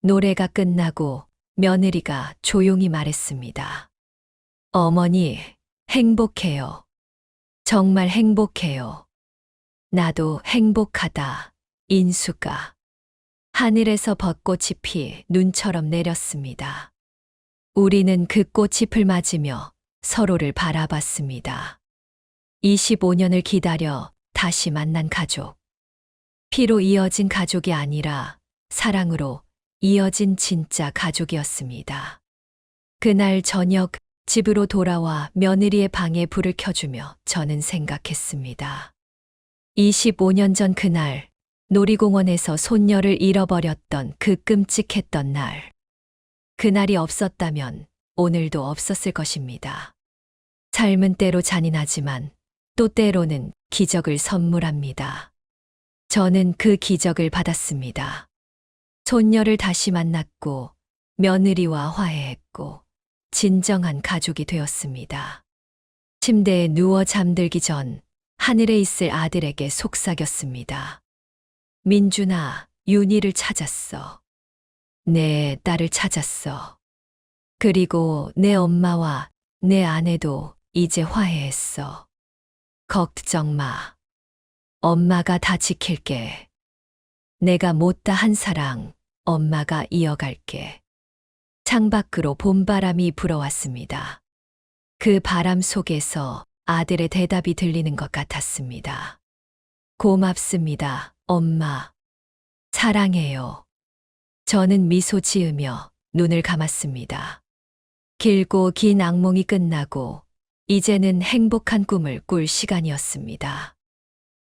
노래가 끝나고 며느리가 조용히 말했습니다. 어머니, 행복해요. 정말 행복해요. 나도 행복하다, 인수가. 하늘에서 벚꽃이 피 눈처럼 내렸습니다. 우리는 그 꽃잎을 맞으며 서로를 바라봤습니다. 25년을 기다려 다시 만난 가족. 피로 이어진 가족이 아니라 사랑으로 이어진 진짜 가족이었습니다. 그날 저녁 집으로 돌아와 며느리의 방에 불을 켜주며 저는 생각했습니다. 25년 전 그날 놀이공원에서 손녀를 잃어버렸던 그 끔찍했던 날. 그날이 없었다면 오늘도 없었을 것입니다. 삶은 때로 잔인하지만 또 때로는 기적을 선물합니다. 저는 그 기적을 받았습니다. 손녀를 다시 만났고 며느리와 화해했고 진정한 가족이 되었습니다. 침대에 누워 잠들기 전 하늘에 있을 아들에게 속삭였습니다. 민준아, 윤희를 찾았어. 내 딸을 찾았어. 그리고 내 엄마와 내 아내도 이제 화해했어. 걱정 마. 엄마가 다 지킬게. 내가 못다 한 사랑, 엄마가 이어갈게. 창밖으로 봄바람이 불어왔습니다. 그 바람 속에서 아들의 대답이 들리는 것 같았습니다. 고맙습니다, 엄마. 사랑해요. 저는 미소 지으며 눈을 감았습니다. 길고 긴 악몽이 끝나고 이제는 행복한 꿈을 꿀 시간이었습니다.